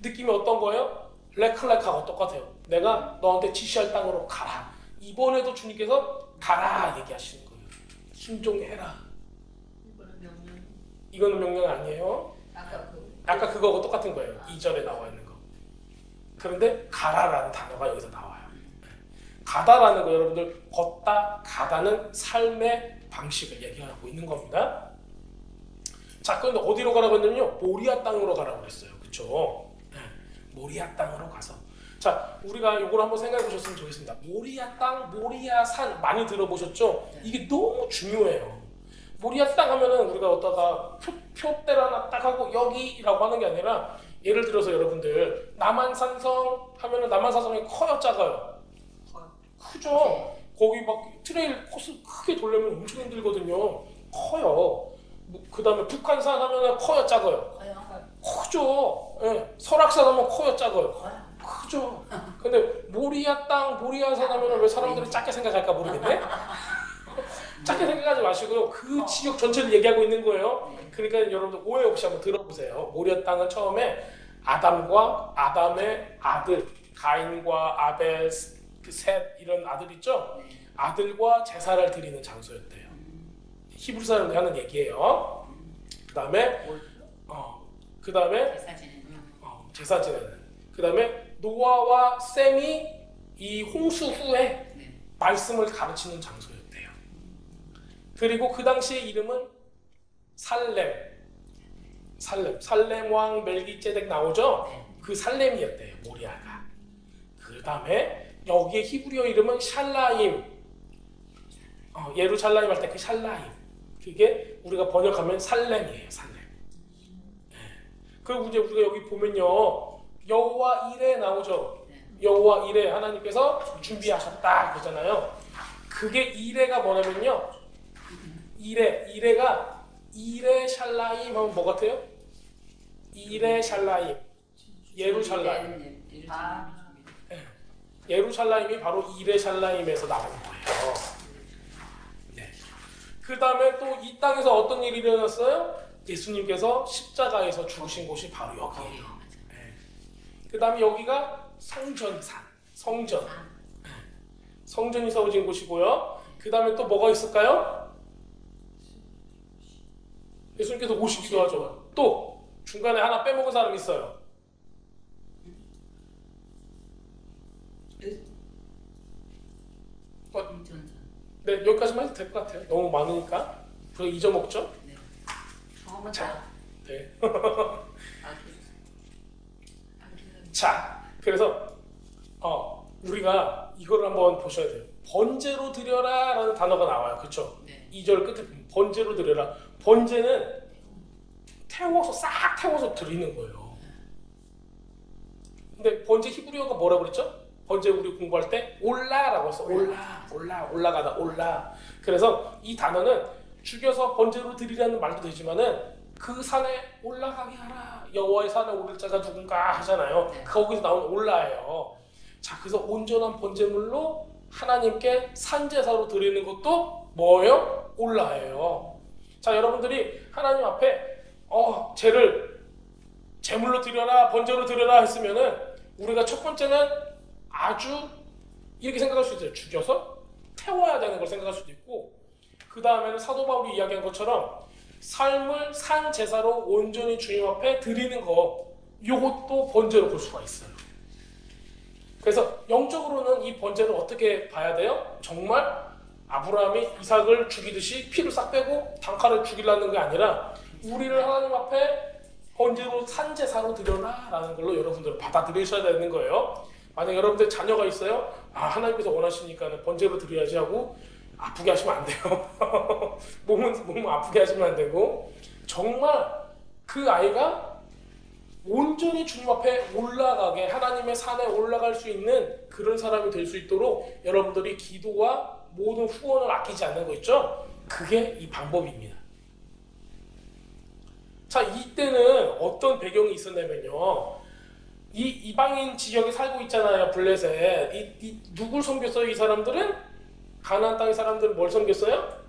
느낌이 어떤 거예요? 레클레카가 똑같아요. 내가 너한테 지시할 땅으로 가라. 이번에도 주님께서 가라 얘기하시는 거예요. 순종해라. 이거는 명령 아니에요. 아까 그거하고 똑같은 거예요. 2절에 나와 있는 거. 그런데 가라라는 단어가 여기서 나와요. 가다라는 거 여러분들 걷다 가다는 삶의 방식을 얘기하고 있는 겁니다. 자, 그런데 어디로 가라고 했냐면요. 모리아 땅으로 가라고 그랬어요. 그렇죠? 모리아 땅으로 가서. 자, 우리가 이걸 한번 생각해 보셨으면 좋겠습니다. 모리아 땅, 모리아 산 많이 들어보셨죠? 이게 너무 중요해요. 모리아 땅 하면은 우리가 어디다가 표대를 하나 딱 하고 여기라고 하는 게 아니라 예를 들어서 여러분들 남한산성 하면은 남한산성이 커요, 작아요? 크죠? 거기 막 트레일 코스 크게 돌려면 엄청 힘들거든요. 커요. 그 다음에 북한산 하면은 커요, 작아요? 크죠. 예. 설악산 하면 커요, 작아요? 크죠. 근데 모리아 땅, 모리아산 하면은 왜 사람들이 작게 생각할까 모르겠네. 작게 생각하지 마시고요. 그 지역 전체를 얘기하고 있는 거예요. 그러니까 여러분들 오해 없이 한번 들어보세요. 모리아 땅은 처음에 아담과 아담의 아들, 가인과 아벨, 셋 이런 아들 있죠? 아들과 제사를 드리는 장소였대요. 히브리 사람들이 하는 얘기예요. 그 다음에 제사 지내는. 그 다음에 노아와 셈이 이 홍수 후에 말씀을 가르치는 장소였대요. 그리고 그 당시의 이름은 살렘 왕 멜기ጼ덱 나오죠? 그 살렘이었대요. 모리아가. 그 다음에 여기에 히브리어 이름은 샬라임. 예루살렘 할 때 그 샬라임. 그게 우리가 번역하면 살렘이에요. 살렘. 네. 그리고 이제 우리가 여기 보면요. 여호와 이레 나오죠. 여호와 이레 하나님께서 준비하셨다 그러잖아요. 그게 이레가 뭐냐면요. 이레가 이레 샬라임 하면 뭐 같아요? 이레 샬라임. 예루살렘. 예루살렘이 바로 이레 샬라임에서 나온 거예요. 네. 그 다음에 또 이 땅에서 어떤 일이 일어났어요? 예수님께서 십자가에서 죽으신 곳이 바로 여기예요. 네. 그 다음에 여기가 성전산, 성전. 네. 성전이 세워진 곳이고요. 그 다음에 또 뭐가 있을까요? 예수님께서 오시기도 하죠. 또 중간에 하나 빼먹은 사람이 있어요. 네, 여기까지만 해도 될 것 같아요. 너무 많으니까. 그거 잊어먹죠? 네. 자, 네. 아, 자, 그래서 우리가 이걸 한번 보셔야 돼요. 번제로 드려라 라는 단어가 나와요. 그렇죠? 네. 2절 끝에 보면 번제로 드려라. 번제는 싹 태워서 드리는 거예요. 근데 번제 히브리어가 뭐라고 그랬죠? 번제 우리 공부할 때 올라라고 했어. 올라가다 올라. 그래서 이 단어는 죽여서 번제로 드리라는 말도 되지만은 그 산에 올라가게 하라. 여호와의 산에 오를 자가 누군가 하잖아요. 네. 거기서 나온 올라예요. 자, 그래서 온전한 번제물로 하나님께 산제사로 드리는 것도 뭐예요? 올라예요. 자, 여러분들이 하나님 앞에 죄를 제물로 드려라, 번제로 드려라 했으면은 우리가 첫 번째는 아주 이렇게 생각할 수 있어요. 죽여서 태워야 되는 걸 생각할 수도 있고, 그 다음에는 사도 바울이 이야기한 것처럼 삶을 산 제사로 온전히 주님 앞에 드리는 거, 이것도 번제로 볼 수가 있어요. 그래서 영적으로는 이 번제를 어떻게 봐야 돼요? 정말 아브라함이 이삭을 죽이듯이 피를 싹 빼고 단칼을 죽이려는 게 아니라 우리를 하나님 앞에 번제로 산 제사로 드려라 라는 걸로 여러분들은 받아들이셔야 되는 거예요. 만약 여러분들 자녀가 있어요? 하나님께서 원하시니까 번제로 드려야지 하고 아프게 하시면 안 돼요. 몸은 아프게 하시면 안 되고, 정말 그 아이가 온전히 주님 앞에 올라가게, 하나님의 산에 올라갈 수 있는 그런 사람이 될 수 있도록 여러분들이 기도와 모든 후원을 아끼지 않는 거 있죠? 그게 이 방법입니다. 자, 이때는 어떤 배경이 있었냐면요, 이 이방인 지역에 살고 있잖아요. 블레셋. 누굴 섬겼어요? 이 사람들은? 가나안 땅의 사람들은 뭘 섬겼어요?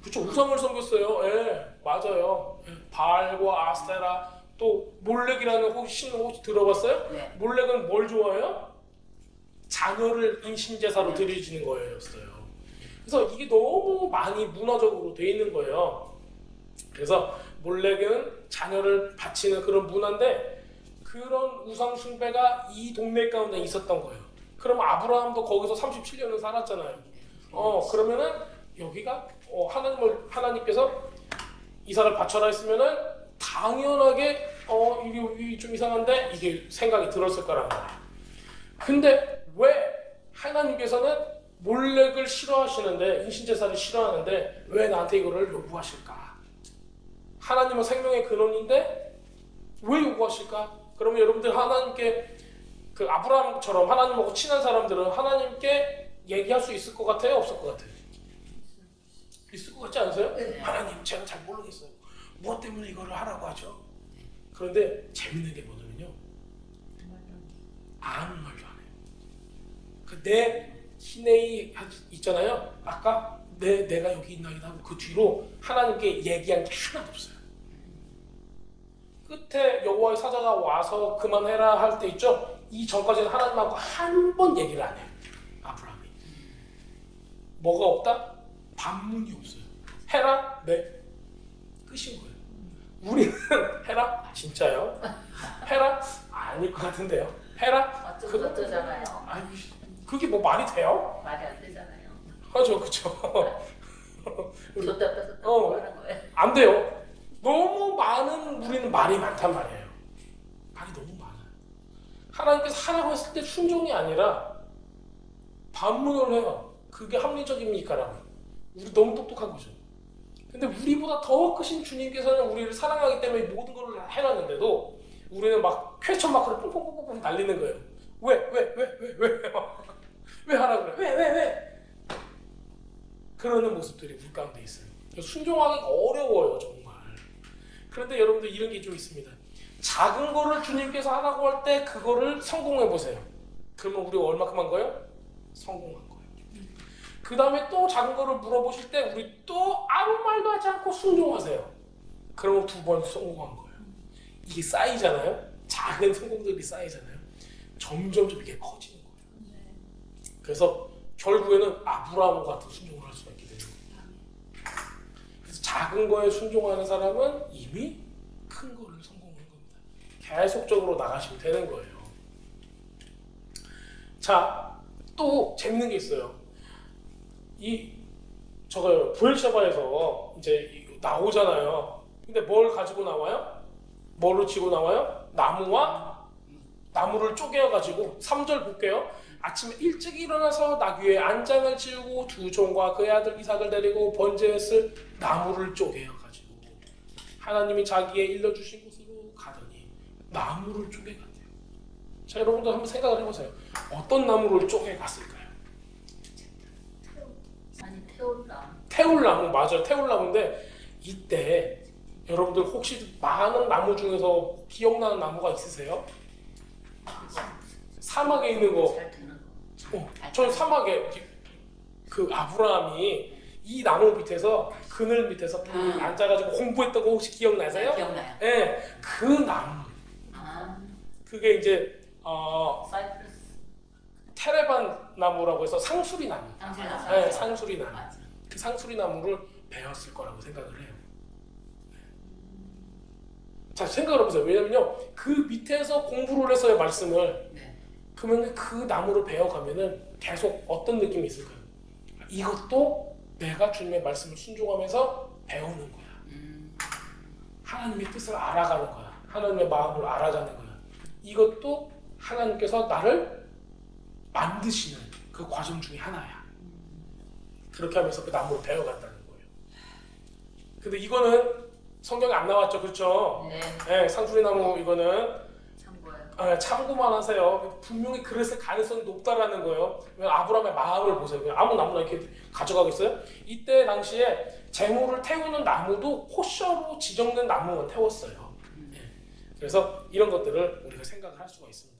그렇죠, 우상을 섬겼어요. 예, 맞아요. 바알과 아스테라, 또 몰렉이라는 신을 혹시 들어봤어요? 네. 몰렉은 뭘 좋아해요? 자녀를 인신제사로 드려지는 거였어요. 그래서 이게 너무 많이 문화적으로 돼 있는 거예요. 그래서 몰렉은 자녀를 바치는 그런 문화인데, 그런 우상 숭배가 이 동네 가운데 있었던 거예요. 그럼 아브라함도 거기서 37년을 살았잖아요. 그러면은 여기가 하나님께서 이삭을 바쳐라 했으면은 당연하게 이게 좀 이상한데 이게 생각이 들었을 거란 말이에요. 근데 왜 하나님께서는 몰렉을 싫어하시는데, 인신제사를 싫어하는데 왜 나한테 이거를 요구하실까? 하나님은 생명의 근원인데 왜 요구하실까? 그러면 여러분들 하나님께, 그 아브라함처럼 하나님하고 친한 사람들은 하나님께 얘기할 수 있을 것 같아요? 없을 것 같아요? 있을 것 같지 않으세요? 네. 하나님, 제가 잘 모르겠어요. 무엇 때문에 이거를 하라고 하죠? 그런데 재밌는 게 뭐냐면요, 아무 말도 안 해요. 내 시내이 있잖아요. 아까 내가 여기 있나이다 하고 그 뒤로 하나님께 얘기한 게 하나도 없어요. 끝에 여호와의 사자가 와서 그만해라 할 때 있죠? 이 전까지는 하나님하고 한 번 얘기를 안 해요. 아브라함이. 뭐가 없다? 반문이 없어요. 해라? 네. 끝인 거예요. 우리는 해라? 진짜요? 해라? 아닐 것 같은데요. 해라? 어쩌잖아요. 아니, 그게 뭐 말이 돼요? 말이 안 되잖아요. 하죠, 그쵸? 줬다 뺐었다 하는 거예요. 안 돼요. 너무 많은, 우리는 말이 많단 말이에요. 말이 너무 많아요. 하나님께서 하라고 했을 때 순종이 아니라 반문을 해요. 그게 합리적입니까? 라고. 우리 너무 똑똑한 거죠. 근데 우리보다 더 크신 주님께서는 우리를 사랑하기 때문에 모든 걸 해놨는데도 우리는 막 퀘스천 마크를 뽕뽕뽕뽕 날리는 거예요. 왜 하라 그래? 왜? 그러는 모습들이 우리 가운데 있어요. 순종하기가 어려워요, 정말. 그런데 여러분들 이런 게 좀 있습니다. 작은 거를 주님께서 하라고 할 때 그거를 성공해 보세요. 그러면 우리가 얼마큼 한 거예요? 성공한 거예요. 그 다음에 또 작은 거를 물어보실 때 우리 또 아무 말도 하지 않고 순종하세요. 그러면 2번 성공한 거예요. 이게 쌓이잖아요. 작은 성공들이 쌓이잖아요. 점점 이게 커지는 거예요. 그래서 결국에는 아브라함 같은 순종을 할 수가 있게 되는 거예요. 그래서 작은 거에 순종하는 사람은 이미 큰 거를 성공한 겁니다. 계속적으로 나가시면 되는 거예요. 자, 또 재밌는 게 있어요. 저거 부엘셰바에서 이제 나오잖아요. 근데 뭘 가지고 나와요? 뭐를 지고 나와요? 나무를 쪼개어가지고 3절 볼게요. 아침에 일찍 일어나서 나귀의 안장을 지우고 두 종과 그의 아들 이삭을 데리고 번제했을 나무를 쪼개어가지고 하나님이 자기의 일러주신 곳으로 가더니 나무를 쪼개갔대요. 자, 여러분도 한번 생각을 해보세요. 어떤 나무를 쪼개갔을까요? 태울나무 맞아요. 태울나무인데 이때 여러분들 혹시 많은 나무 중에서 기억나는 나무가 있으세요? 사막에 있는 거. 저는 사막에 그 아브라함이 이 나무 밑에서 그늘 밑에서 앉아가지고 공부했던 거 혹시 기억나세요? 네, 기억나요. 네, 그 나무. 그게 이제 테레반 나무라고 해서 상수리 나무. 네, 상수리 나무. 맞아. 그 상수리 나무를 베었을 거라고 생각을 해요. 자, 생각을 해보세요. 왜냐면요, 그 밑에서 공부를 해서의 말씀을 그러면 그 나무를 베어가면은 계속 어떤 느낌이 있을까요? 이것도 내가 주님의 말씀을 순종하면서 배우는 거야. 하나님의 뜻을 알아가는 거야. 하나님의 마음을 알아가는 거야. 이것도 하나님께서 나를 만드시는 그 과정 중에 하나야. 그렇게 하면서 그 나무를 베어간다는 거예요. 근데 이거는 성경에 안 나왔죠, 그렇죠? 네, 상수리 나무 이거는 참고만 하세요. 분명히 그랬을 가능성이 높다라는 거예요. 아브라함의 마음을 보세요. 그냥 아무 나무나 이렇게 가져가겠어요? 이때 당시에 재물을 태우는 나무도 코셔로 지정된 나무만 태웠어요. 그래서 이런 것들을 우리가 생각을 할 수가 있습니다.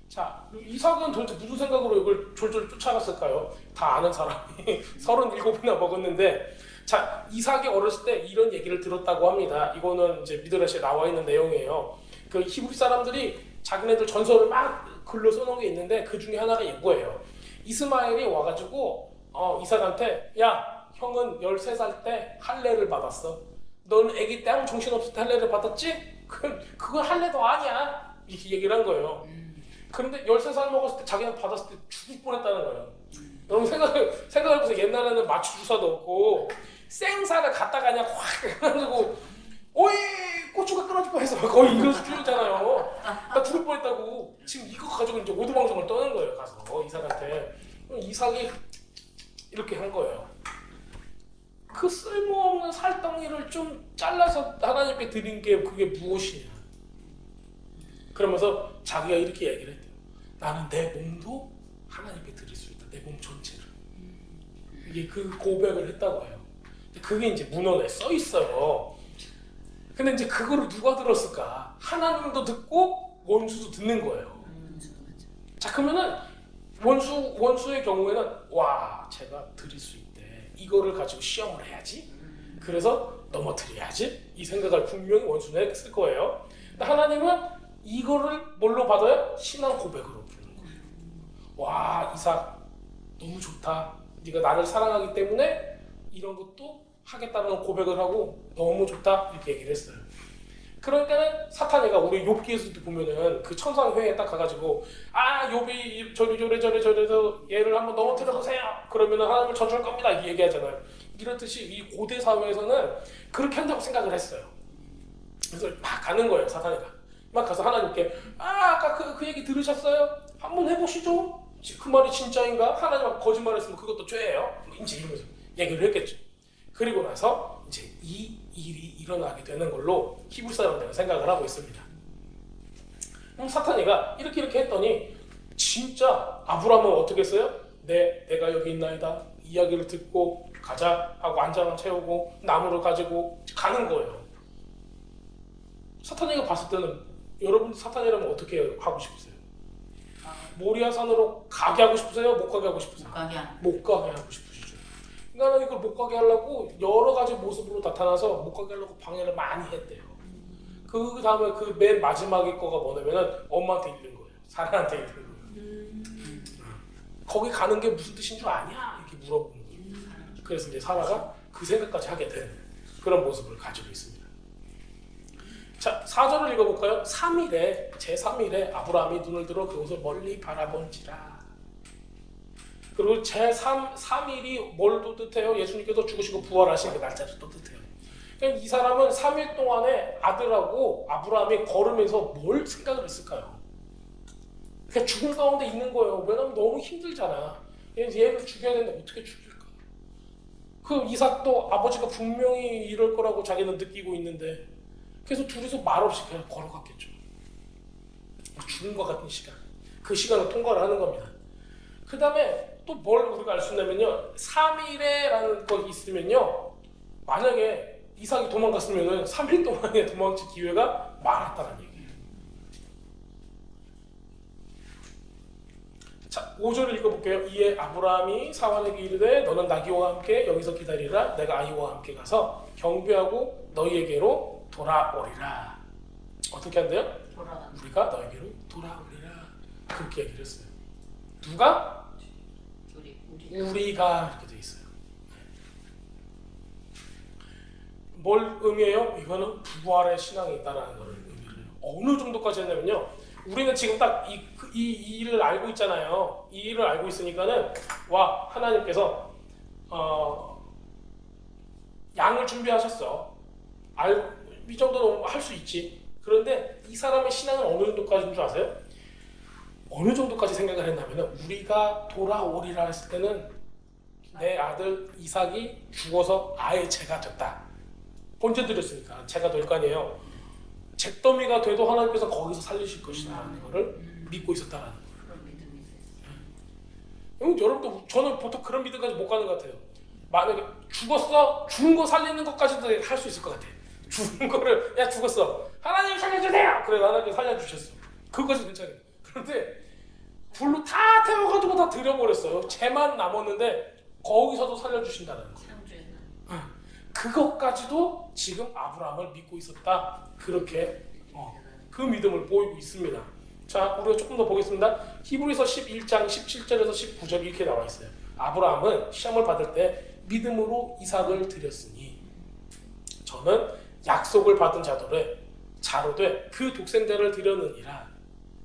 자, 이삭은 도대체 무슨 생각으로 이걸 졸졸 쫓아갔을까요? 다 아는 사람이 37이나 먹었는데, 자, 이삭이 어렸을 때 이런 얘기를 들었다고 합니다. 이거는 이제 미드라시에 나와 있는 내용이에요. 그 히브리 사람들이 자기네들 전설을 막 글로 써놓은 게 있는데 그 중에 하나가 이거예요. 이스마엘이 와가지고 이삭한테 야, 형은 13살 때 할례를 받았어. 넌 아기 때 아무 정신없을 때 할례를 받았지? 그건 할례도 아니야. 이렇게 얘기를 한 거예요. 그런데 13살 먹었을 때 자기는 받았을 때 죽을 뻔했다는 거예요. 여러분 생각해보세요. 옛날에는 마취 주사도 없고 생살을 갖다가 그냥 확 해가지고 오이 고추가 끊어질 뻔해서 거의 이런 수준이잖아요. 나 죽을 뻔했다고. 지금 이거 가지고 이제 오두방정을 떠는 거예요. 가서 이삭한테. 이삭이 이렇게 한 거예요. 그 쓸모없는 살덩이를 좀 잘라서 하나님께 드린 게 그게 무엇이냐. 그러면서 자기가 이렇게 얘기를 했대요. 나는 내 몸도 하나님께 드릴 수 있다. 내 몸 전체를. 이게 그 고백을 했다고 해요. 그게 이제 문헌에 써 있어요. 근데 이제 그거를 누가 들었을까? 하나님도 듣고 원수도 듣는 거예요. 자, 그러면은 원수의 경우에는 와, 제가 드릴 수 있대. 이거를 가지고 시험을 해야지. 그래서 넘어뜨려야지. 이 생각을 분명히 원수는 했을 거예요. 근데 하나님은 이거를 뭘로 받아요? 신앙 고백으로 부르는 거예요. 와, 이삭 너무 좋다. 네가 나를 사랑하기 때문에 이런 것도 하겠다는 고백을 하고 너무 좋다 이렇게 얘기를 했어요. 그러니까는 사탄이가 우리 욥기에서도 보면은 그 천상회에 딱 가가지고 욥이 저래서 얘를 한번 넘어뜨려 보세요. 그러면은 하나님을 저주할 겁니다. 이렇게 얘기하잖아요. 이렇듯이 이 고대 사회에서는 그렇게 한다고 생각을 했어요. 그래서 막 가는 거예요, 사탄이가. 막 가서 하나님께 아까 그 얘기 들으셨어요? 한번 해보시죠. 그 말이 진짜인가? 하나님하고 거짓말했으면 그것도 죄예요. 이제 이러면서 얘기를 했겠죠. 그리고 나서 이제 이 일이 일어나게 되는 걸로 히브리 사람들은 생각을 하고 있습니다. 그럼 사탄이가 이렇게 했더니 진짜 아브라함은 어떻게 했어요? 내가 여기 있나이다. 이야기를 듣고 가자 하고 안장을 채우고 나무를 가지고 가는 거예요. 사탄이가 봤을 때는 여러분 사탄이라면 어떻게 하고 싶으세요? 모리아산으로 가게 하고 싶으세요? 못 가게 하고 싶으세요? 못 가게 하고 싶으시죠. 그러니까 이걸 못 가게 하려고 여러 가지 모습으로 나타나서 못 가게 하려고 방해를 많이 했대요. 그 다음에 그 맨 마지막에 거가 뭐냐면은 엄마한테 잃는 거예요. 사라한테 잃는 거예요. 거기 가는 게 무슨 뜻인 줄 아냐? 이렇게 물어보는 거예요. 그래서 이제 사라가 그 생각까지 하게 된 그런 모습을 가지고 있습니다. 자, 4절을 읽어볼까요? 제3일에 아브라함이 눈을 들어 그곳을 멀리 바라본지라. 그리고 제3일이 뭘 또 뜻해요? 예수님께서 죽으시고 부활하신 그 날짜를 또 뜻해요. 그러니까 이 사람은 3일 동안에 아들하고 아브라함이 걸으면서 뭘 생각을 했을까요? 그냥 죽은 가운데 있는 거예요. 왜냐면 너무 힘들잖아. 얘를 죽여야 되는데 어떻게 죽일까? 그 이삭도 아버지가 분명히 이럴 거라고 자기는 느끼고 있는데 그래서 둘이서 말없이 그냥 걸어갔겠죠. 죽은 것 같은 시간. 그 시간을 통과를 하는 겁니다. 그 다음에 또 뭘 우리가 알 수 있냐면요. 3일에라는 거 있으면요. 만약에 이삭이 도망갔으면 3일 동안에 도망칠 기회가 많았다는 얘기예요. 자, 5절을 읽어볼게요. 이에 아브라함이 사환에게 이르되 너는 나귀와 함께 여기서 기다리라. 내가 아이와 함께 가서 경배하고 너희에게로 돌아오리라. 어떻게 한대요? 우리가 너에게로 돌아오리라. 그렇게 얘기를 했어요. 누가? 우리가 이렇게 돼 있어요. 뭘 의미해요? 이거는 부활의 신앙이 있다는 걸 의미해요. 어느 정도까지 했냐면요. 우리는 지금 딱 이 일을 알고 있잖아요. 이 일을 알고 있으니까는 와 하나님께서 양을 준비하셨어. 이 정도는 할 수 있지. 그런데 이 사람의 신앙은 어느 정도까지인 줄 아세요? 어느 정도까지 생각을 했냐면 우리가 돌아오리라 했을 때는 내 아들 이삭이 죽어서 아예 죄가 됐다. 번제드렸으니까 죄가 될 거 아니에요. 잿더미가 돼도 하나님께서 거기서 살리실 것이라는 것을 믿고 있었다라는 거예요. 그런 믿음이 있어요. 여러분도 저는 보통 그런 믿음까지 못 가는 것 같아요. 만약에 죽은 거 살리는 것까지도 할 수 있을 것 같아요. 죽은 거를 야 죽었어 하나님 살려주세요. 그래 하나님 살려주셨어. 그것이 괜찮아요. 그런데 불로 다 태워가지고 다 들여버렸어요. 죄만 남았는데 거기서도 살려주신다는 거예요. 그것까지도 지금 아브라함을 믿고 있었다. 그렇게 그 믿음을 보이고 있습니다. 자, 우리가 조금 더 보겠습니다. 히브리서 11장 17절에서 19절 이렇게 나와 있어요. 아브라함은 시험을 받을 때 믿음으로 이삭을 드렸으니 저는 약속을 받은 자로되 그 독생자를 드렸느니라.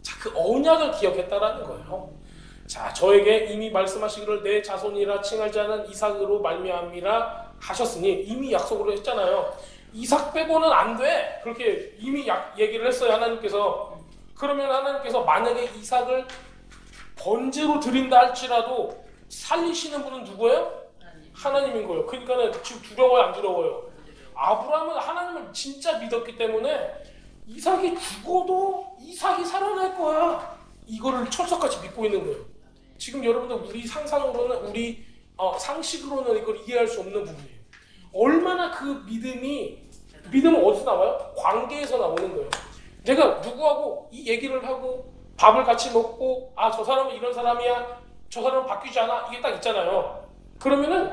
자, 그 언약을 기억했다라는 거예요. 자, 저에게 이미 말씀하시기를 내 자손이라 칭할 자는 이삭으로 말미암이라 하셨으니 이미 약속으로 했잖아요. 이삭 빼고는 안 돼. 그렇게 이미 얘기를 했어요. 하나님께서. 그러면 하나님께서 만약에 이삭을 번제로 드린다 할지라도 살리시는 분은 누구예요? 하나님인 거예요. 그러니까 지금 두려워요, 안 두려워요? 아브라함은 하나님을 진짜 믿었기 때문에 이삭이 죽어도 이삭이 살아날 거야. 이거를 철석같이 믿고 있는 거예요. 지금 여러분들 우리 상상으로는 우리 상식으로는 이걸 이해할 수 없는 부분이에요. 얼마나 그 믿음은 어디서 나와요? 관계에서 나오는 거예요. 내가 누구하고 이 얘기를 하고 밥을 같이 먹고 저 사람은 이런 사람이야. 저 사람은 바뀌지 않아. 이게 딱 있잖아요. 그러면은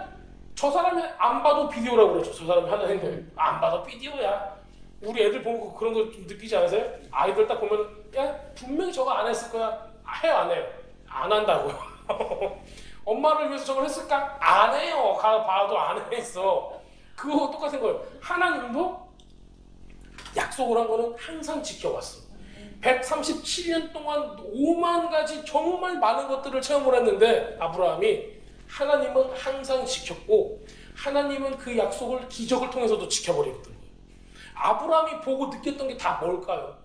저 사람이 안 봐도 비디오라고 그러죠. 저 사람이 하는 행동. 안 봐도 비디오야. 우리 애들 보고 그런 거 좀 느끼지 않으세요? 아이들 딱 보면 야 분명히 저거 안 했을 거야. 해요 안 해요? 안 한다고요. 엄마를 위해서 저걸 했을까? 안 해요. 봐도 안 했어. 그거 똑같은 거예요. 하나님도 약속을 한 거는 항상 지켜왔어. 137년 동안 5만 가지 정말 많은 것들을 체험을 했는데 아브라함이 하나님은 항상 지켰고 하나님은 그 약속을 기적을 통해서도 지켜버리거든요. 아브라함이 보고 느꼈던 게 다 뭘까요?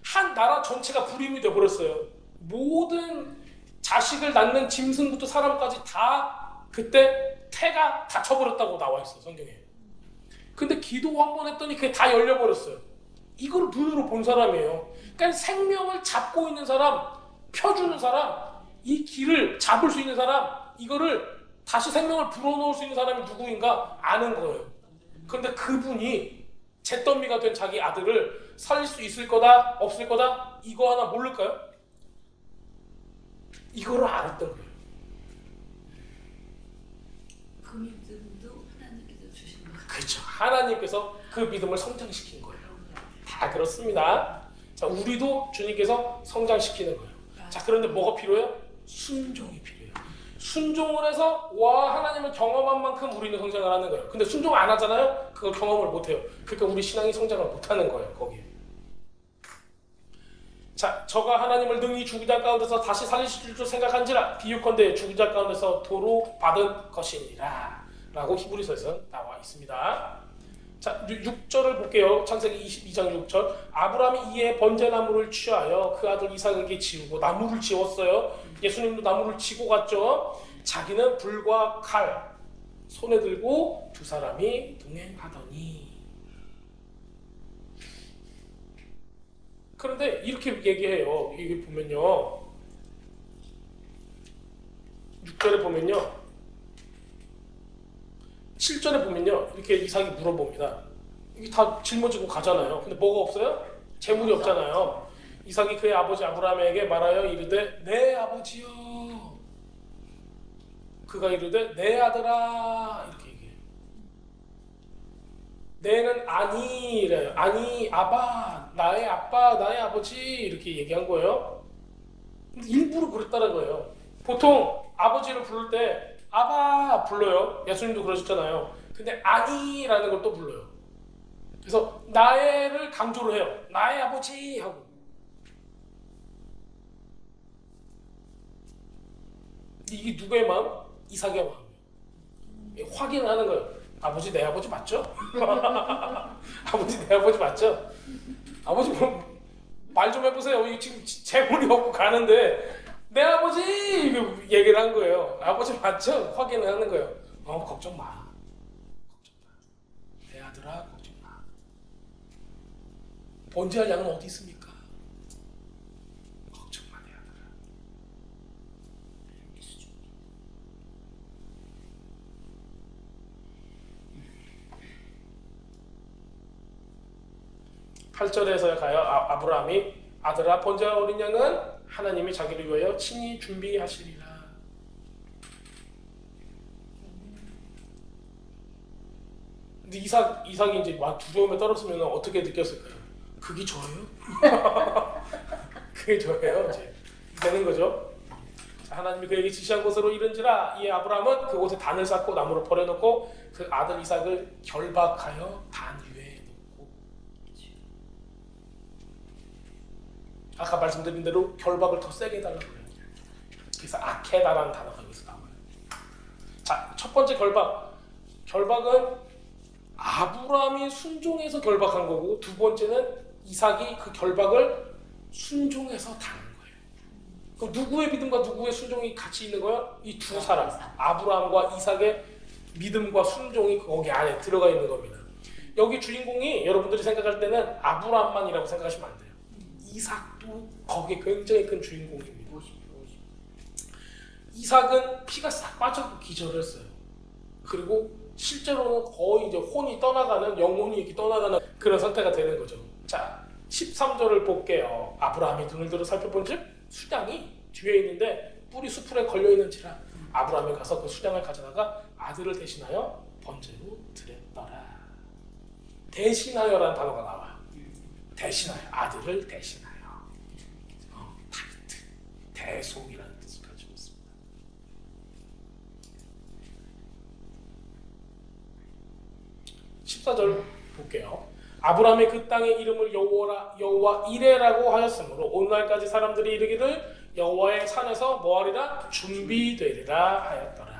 한 나라 전체가 불임이 되어버렸어요. 모든 자식을 낳는 짐승부터 사람까지 다 그때 태가 닫혀버렸다고 나와 있어요, 성경에. 근데 기도 한 번 했더니 그게 다 열려버렸어요. 이걸 눈으로 본 사람이에요. 그러니까 생명을 잡고 있는 사람, 펴주는 사람, 이 길을 잡을 수 있는 사람, 이거를 다시 생명을 불어넣을 수 있는 사람이 누구인가 아는 거예요. 그런데 그분이 잿더미가 된 자기 아들을 살릴 수 있을 거다, 없을 거다, 이거 하나 모를까요? 이거를 알았던 거예요. 그 믿음도 하나님께서 주신 거예요. 그렇죠. 하나님께서 그 믿음을 성장시킨 거예요. 다 그렇습니다. 자, 우리도 주님께서 성장시키는 거예요. 자, 그런데 뭐가 필요해요? 순종이 필요해요. 순종을 해서 와 하나님을 경험한 만큼 우리는 성장을 하는 거예요. 근데 순종 안 하잖아요. 그걸 경험을 못 해요. 그러니까 우리 신앙이 성장을 못 하는 거예요. 거기에. 자, 저가 하나님을 능히 죽은 자 가운데서 다시 살리실 줄 생각한지라 비유컨대 죽은 자 가운데서 도로 받은 것이니라 라고 히브리서에서 나와 있습니다. 자, 6절을 볼게요. 창세기 22장 6절. 아브라함이 이에 번제나무를 취하여 그 아들 이삭에게 지우고 나무를 지웠어요. 예수님도 나무를 지고 갔죠. 자기는 불과 칼 손에 들고 두 사람이 동행하더니. 그런데 이렇게 얘기해요. 이게 보면요. 6절에 보면요. 7절에 보면요. 이렇게 이삭이 물어봅니다. 이게 다 짊어지고 가잖아요. 근데 뭐가 없어요? 재물이 없잖아요. 이삭이 그의 아버지 아브라함에게 말하여 이르되 내 아버지여. 그가 이르되 내 아들아. 이렇게 얘기해요. 내는 아니래요. 아니 아바. 나의 아빠 나의 아버지. 이렇게 얘기한 거예요. 근데 일부러 그랬다는 거예요. 보통 아버지를 부를 때 아바 불러요. 예수님도 그러셨잖아요. 근데 아니라는 걸 또 불러요. 그래서 나의를 강조를 해요. 나의 아버지 하고. 이게 누구의 마음? 이삭의 마음이에요. 확인하는 거예요. 아버지 내 아버지 맞죠? 아버지 내 아버지 맞죠? 아버지 말 좀 해보세요. 지금 재물이 없고 가는데 내 아버지 얘기를 한 거예요. 아버지 맞죠? 확인을 하는 거예요. 걱정 마. 걱정 마. 내 아들아 걱정 마. 번제할 양은 어디 있습니까? 걱정 마 내 아들아. 이렇게 수준. 8절에서 가요. 아브라함이 아들아 번제할 어린 양은 하나님이 자기를 위하여 친히 준비하시리라. 근데 이삭이 이제 막 두려움에 떨었으면 어떻게 느꼈을까요? 그게 저예요? 그게 저예요? 이제 되는 거죠. 자, 하나님이 그에게 지시한 곳으로 이른지라 이에 아브라함은 그곳에 단을 쌓고 나무를 버려놓고 그 아들 이삭을 결박하여 단 위에 놓고. 아까 말씀드린 대로 결박을 더 세게 해달라고 해요. 그래서 아케다라는 단어가 여기서 나와요. 자, 첫 번째 결박은 아브라함이 순종해서 결박한 거고, 두 번째는 이삭이 그 결박을 순종해서 당한 거예요. 그럼 누구의 믿음과 누구의 순종이 같이 있는 거예요? 이 두 사람, 아브라함과 이삭의 믿음과 순종이 거기 안에 들어가 있는 겁니다. 여기 주인공이 여러분들이 생각할 때는 아브라함만이라고 생각하시면 안 돼요. 이삭도 거기에 굉장히 큰 주인공입니다. 50. 이삭은 피가 싹 빠져서 기절을 했어요. 그리고 실제로는 거의 이제 혼이 떠나가는, 영혼이 이렇게 떠나가는 그런 상태가 되는 거죠. 자, 13절을 볼게요. 아브라함이 눈을 들어 살펴본즉 수량이 뒤에 있는데 뿔이 수풀에 걸려있는지라 아브라함이 가서 그 수량을 가져다가 아들을 대신하여 번제로 드렸더라. 대신하여라는 단어가 나와요. 대신하여, 아들을 대신하여. 타이트, 대속이라는 뜻을 가지고 있습니다. 14절 볼게요. 아브라함이 그 땅의 이름을 여호와 이레라고 하였으므로 오늘날까지 사람들이 이르기를 여호와의 산에서 뭐하리라? 준비되리라 하였더라.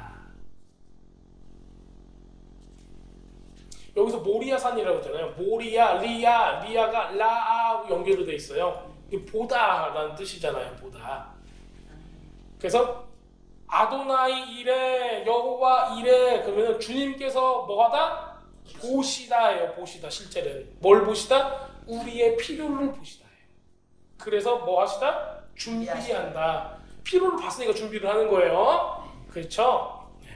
여기서 모리아 산이라고 하잖아요. 모리아, 리아가 라아 연결로 돼 있어요. 이게 보다라는 뜻이잖아요. 보다. 그래서 아도나이 이레 여호와 이레 그러면 주님께서 뭐하다? 보시다예요. 보시다. 실제는 뭘 보시다? 우리의 필요를 보시다예요. 그래서 뭐 하시다? 준비한다. 필요를 봤으니까 준비를 하는 거예요. 그렇죠? 네.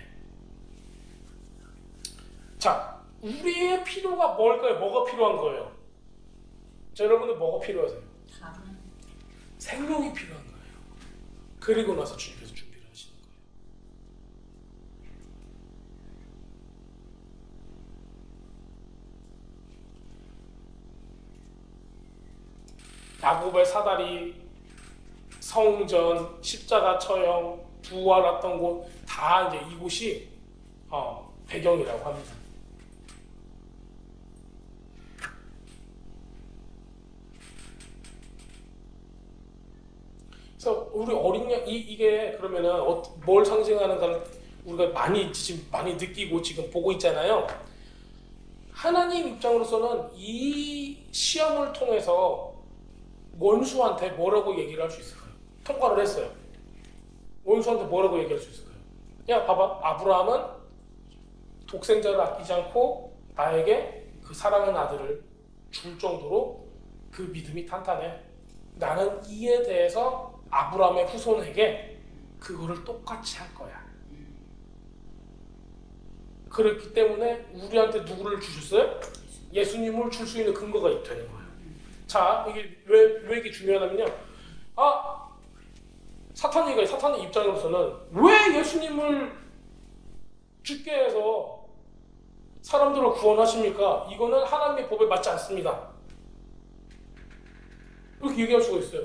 자, 우리의 필요가 뭘까요? 뭐가 필요한 거예요? 자, 여러분들 뭐가 필요하세요? 생명이 필요한 거예요. 그리고 나서 주님께서 준비를 하시는 거예요. 야곱의 사다리, 성전, 십자가 처형, 부활했던 곳 다 이제 이곳이 배경이라고 합니다. 그래서 우리 어린 양 이게 그러면은 뭘 상징하는가를 우리가 지금 많이 느끼고 지금 보고 있잖아요. 하나님 입장으로서는 이 시험을 통해서 원수한테 뭐라고 얘기를 할 수 있을까요? 통과를 했어요. 원수한테 뭐라고 얘기할 수 있을까요? 야, 봐봐. 아브라함은 독생자를 아끼지 않고 나에게 그 사랑하는 아들을 줄 정도로 그 믿음이 탄탄해. 나는 이에 대해서 아브라함의 후손에게 그거를 똑같이 할 거야. 그렇기 때문에 우리한테 누구를 주셨어요? 예수님을 줄 수 있는 근거가 되는 거예요. 자, 이게 왜 이게 중요하냐면요. 사탄의 입장으로서는 왜 예수님을 죽게 해서 사람들을 구원하십니까? 이거는 하나님의 법에 맞지 않습니다. 이렇게 얘기할 수가 있어요.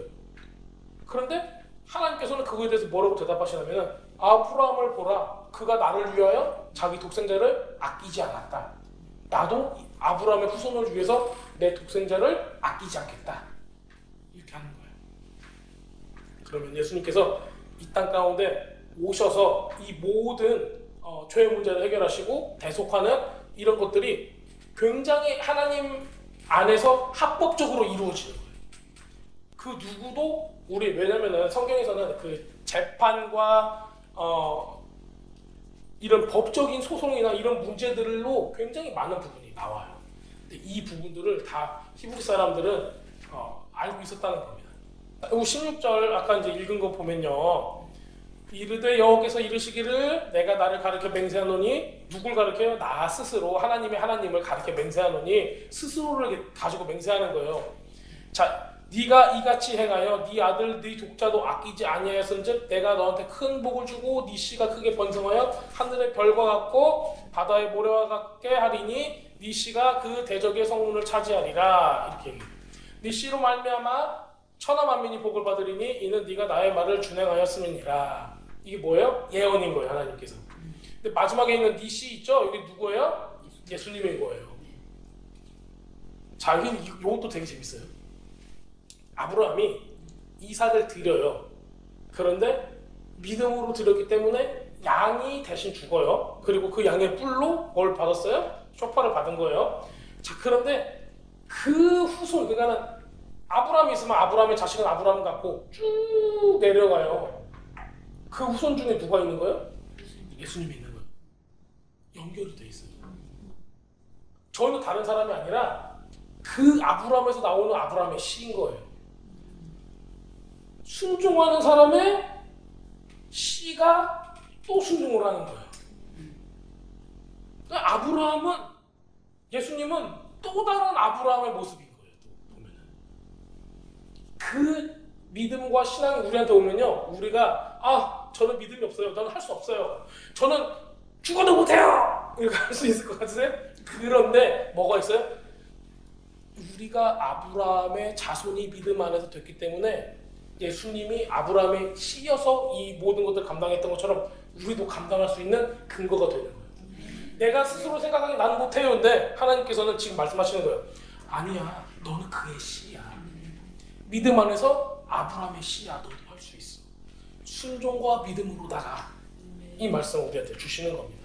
그런데 하나님께서는 그거에 대해서 뭐라고 대답하시냐면 아브라함을 보라. 그가 나를 위하여 자기 독생자를 아끼지 않았다. 나도 아브라함의 후손을 위해서 내 독생자를 아끼지 않겠다. 이렇게 하는 거예요. 그러면 예수님께서 이 땅 가운데 오셔서 이 모든 죄의 문제를 해결하시고 대속하는 이런 것들이 굉장히 하나님 안에서 합법적으로 이루어지는 거예요. 그 누구도 왜냐면은 성경에서는 그 재판과 이런 법적인 소송이나 이런 문제들로 굉장히 많은 부분이 나와요. 근데 이 부분들을 다 히브리 사람들은 알고 있었다는 겁니다. 16절 아까 이제 읽은 거 보면요. 이르되 여호와께서 이르시기를 내가 나를 가르쳐 맹세하노니 누굴 가르쳐요? 나 스스로 하나님을 가르쳐 맹세하노니 스스로를 가지고 맹세하는 거예요. 자, 네가 이같이 행하여 네 아들 네 독자도 아끼지 아니하였은즉 내가 너한테 큰 복을 주고 네 씨가 크게 번성하여 하늘의 별과 같고 바다의 모래와 같게 하리니 네 씨가 그 대적의 성문을 차지하리라. 이렇게 얘기해요. 네 씨로 말미암아 천하 만민이 복을 받으리니 이는 네가 나의 말을 준행하였음이니라. 이게 뭐예요? 예언인 거예요. 하나님께서. 근데 마지막에 있는 네 씨 있죠? 이게 누구예요? 예수님인 거예요. 자, 이것도 되게 재밌어요. 아브라함이 이삭을 드려요. 그런데 믿음으로 드렸기 때문에 양이 대신 죽어요. 그리고 그 양의 뿔로 뭘 받았어요? 쇼파를 받은 거예요. 자, 그런데 그 후손, 그러니까는 아브라함이 있으면 아브라함의 자식은 아브라함 같고 쭉 내려가요. 그 후손 중에 누가 있는 거예요? 예수님이 있는 거예요. 연결이 돼 있어요. 저는 다른 사람이 아니라 그 아브라함에서 나오는 아브라함의 씨인 거예요. 순종하는 사람의 씨가 또 순종을 하는 거예요. 그러니까 아브라함은, 예수님은 또 다른 아브라함의 모습인 거예요. 또 보면은 그 믿음과 신앙이 우리한테 오면요, 우리가 저는 믿음이 없어요. 저는 할 수 없어요. 저는 죽어도 못해요. 이렇게 할 수 있을 것 같으세요? 그런데 뭐가 있어요? 우리가 아브라함의 자손이 믿음 안에서 됐기 때문에 예수님이 아브라함의 씨여서 이 모든 것들을 감당했던 것처럼 우리도 감당할 수 있는 근거가 되는 거예요. 내가 스스로 생각하기 나는 못해요. 근데 하나님께서는 지금 말씀하시는 거예요. 아니야, 너는 그의 씨야. 믿음 안에서 아브라함의 씨야. 너도 할 수 있어. 순종과 믿음으로다가 이 말씀을 우리한테 주시는 겁니다.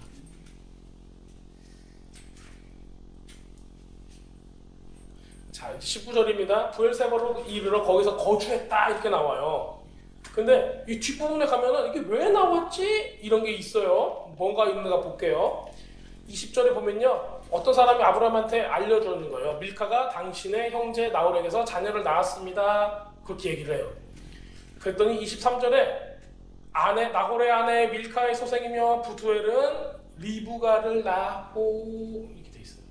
자, 19절입니다. 부엘세바로 이르러 거기서 거주했다 이렇게 나와요. 근데 이 뒷부분에 가면은 이게 왜 나왔지? 이런 게 있어요. 뭔가 있는가 볼게요. 20절에 보면요. 어떤 사람이 아브라함한테 알려주는 거예요. 밀카가 당신의 형제 나홀에게서 자녀를 낳았습니다. 그렇게 얘기를 해요. 그랬더니 23절에 나홀의 아내 밀카의 소생이며 부투엘은 리브가를 낳고 이렇게 돼 있어요.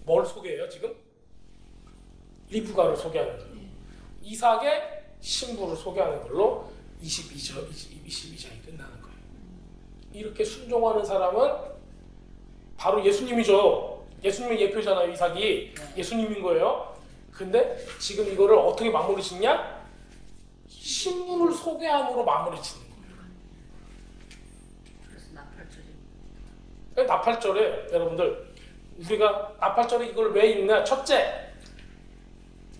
뭘 소개해요 지금? 리브가를 소개하는 거예요. 이삭의 신부를 소개하는 걸로 22장이 끝나는 거예요. 이렇게 순종하는 사람은 바로 예수님이죠. 예수님의 예표잖아요. 이삭이 예수님인 거예요. 근데 지금 이거를 어떻게 마무리 짓냐? 신부를 소개함으로 마무리 짓는 거예요. 그래서 나팔절이. 나팔절에 여러분들 우리가 나팔절에 이걸 왜 읽냐? 첫째,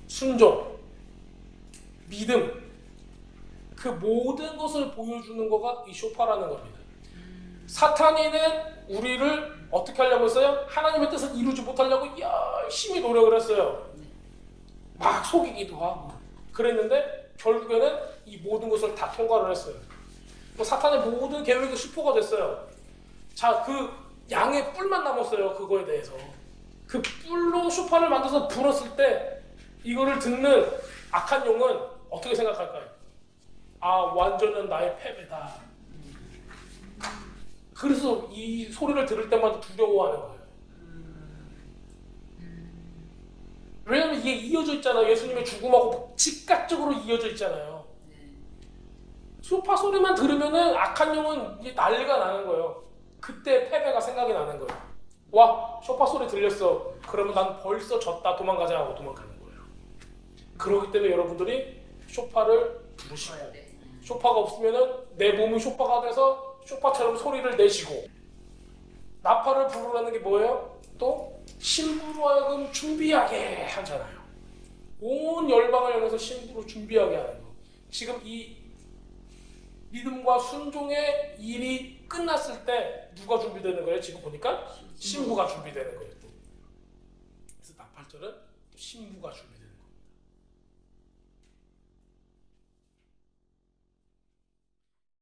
순종, 믿음, 그 모든 것을 보여주는 거가 이 쇼파라는 겁니다. 사탄이는 우리를 어떻게 하려고 했어요? 하나님의 뜻을 이루지 못하려고 열심히 노력을 했어요. 막 속이기도 하고 그랬는데 결국에는 이 모든 것을 다 통과를 했어요. 사탄의 모든 계획이 수포가 됐어요. 자, 그 양의 뿔만 남았어요. 그거에 대해서 그 뿔로 쇼파를 만들어서 불었을 때 이거를 듣는 악한 용은 어떻게 생각할까요? 아, 완전한 나의 패배다. 그래서 이 소리를 들을 때마다 두려워하는 거예요. 왜냐면 이게 이어져 있잖아요. 예수님의 죽음하고 즉각적으로 이어져 있잖아요. 소파 소리만 들으면은 악한 영은 이게 난리가 나는 거예요. 그때 패배가 생각이 나는 거예요. 와, 소파 소리 들렸어. 그러면 난 벌써 졌다. 도망가자 하고 도망가는 거예요. 그렇기 때문에 여러분들이 소파를 부르시고 소파가 없으면은 내 몸이 소파가 돼서 소파처럼 소리를 내시고 나팔을 부르라는 게 뭐예요? 또 신부로 하여금 준비하게 하잖아요. 온 열방을 향해서 신부로 준비하게 하는 거. 지금 이 믿음과 순종의 일이 끝났을 때 누가 준비되는 거예요? 지금 보니까 신부가 준비되는 거예요. 그래서 나팔절은 신부가 준비되는 거예요.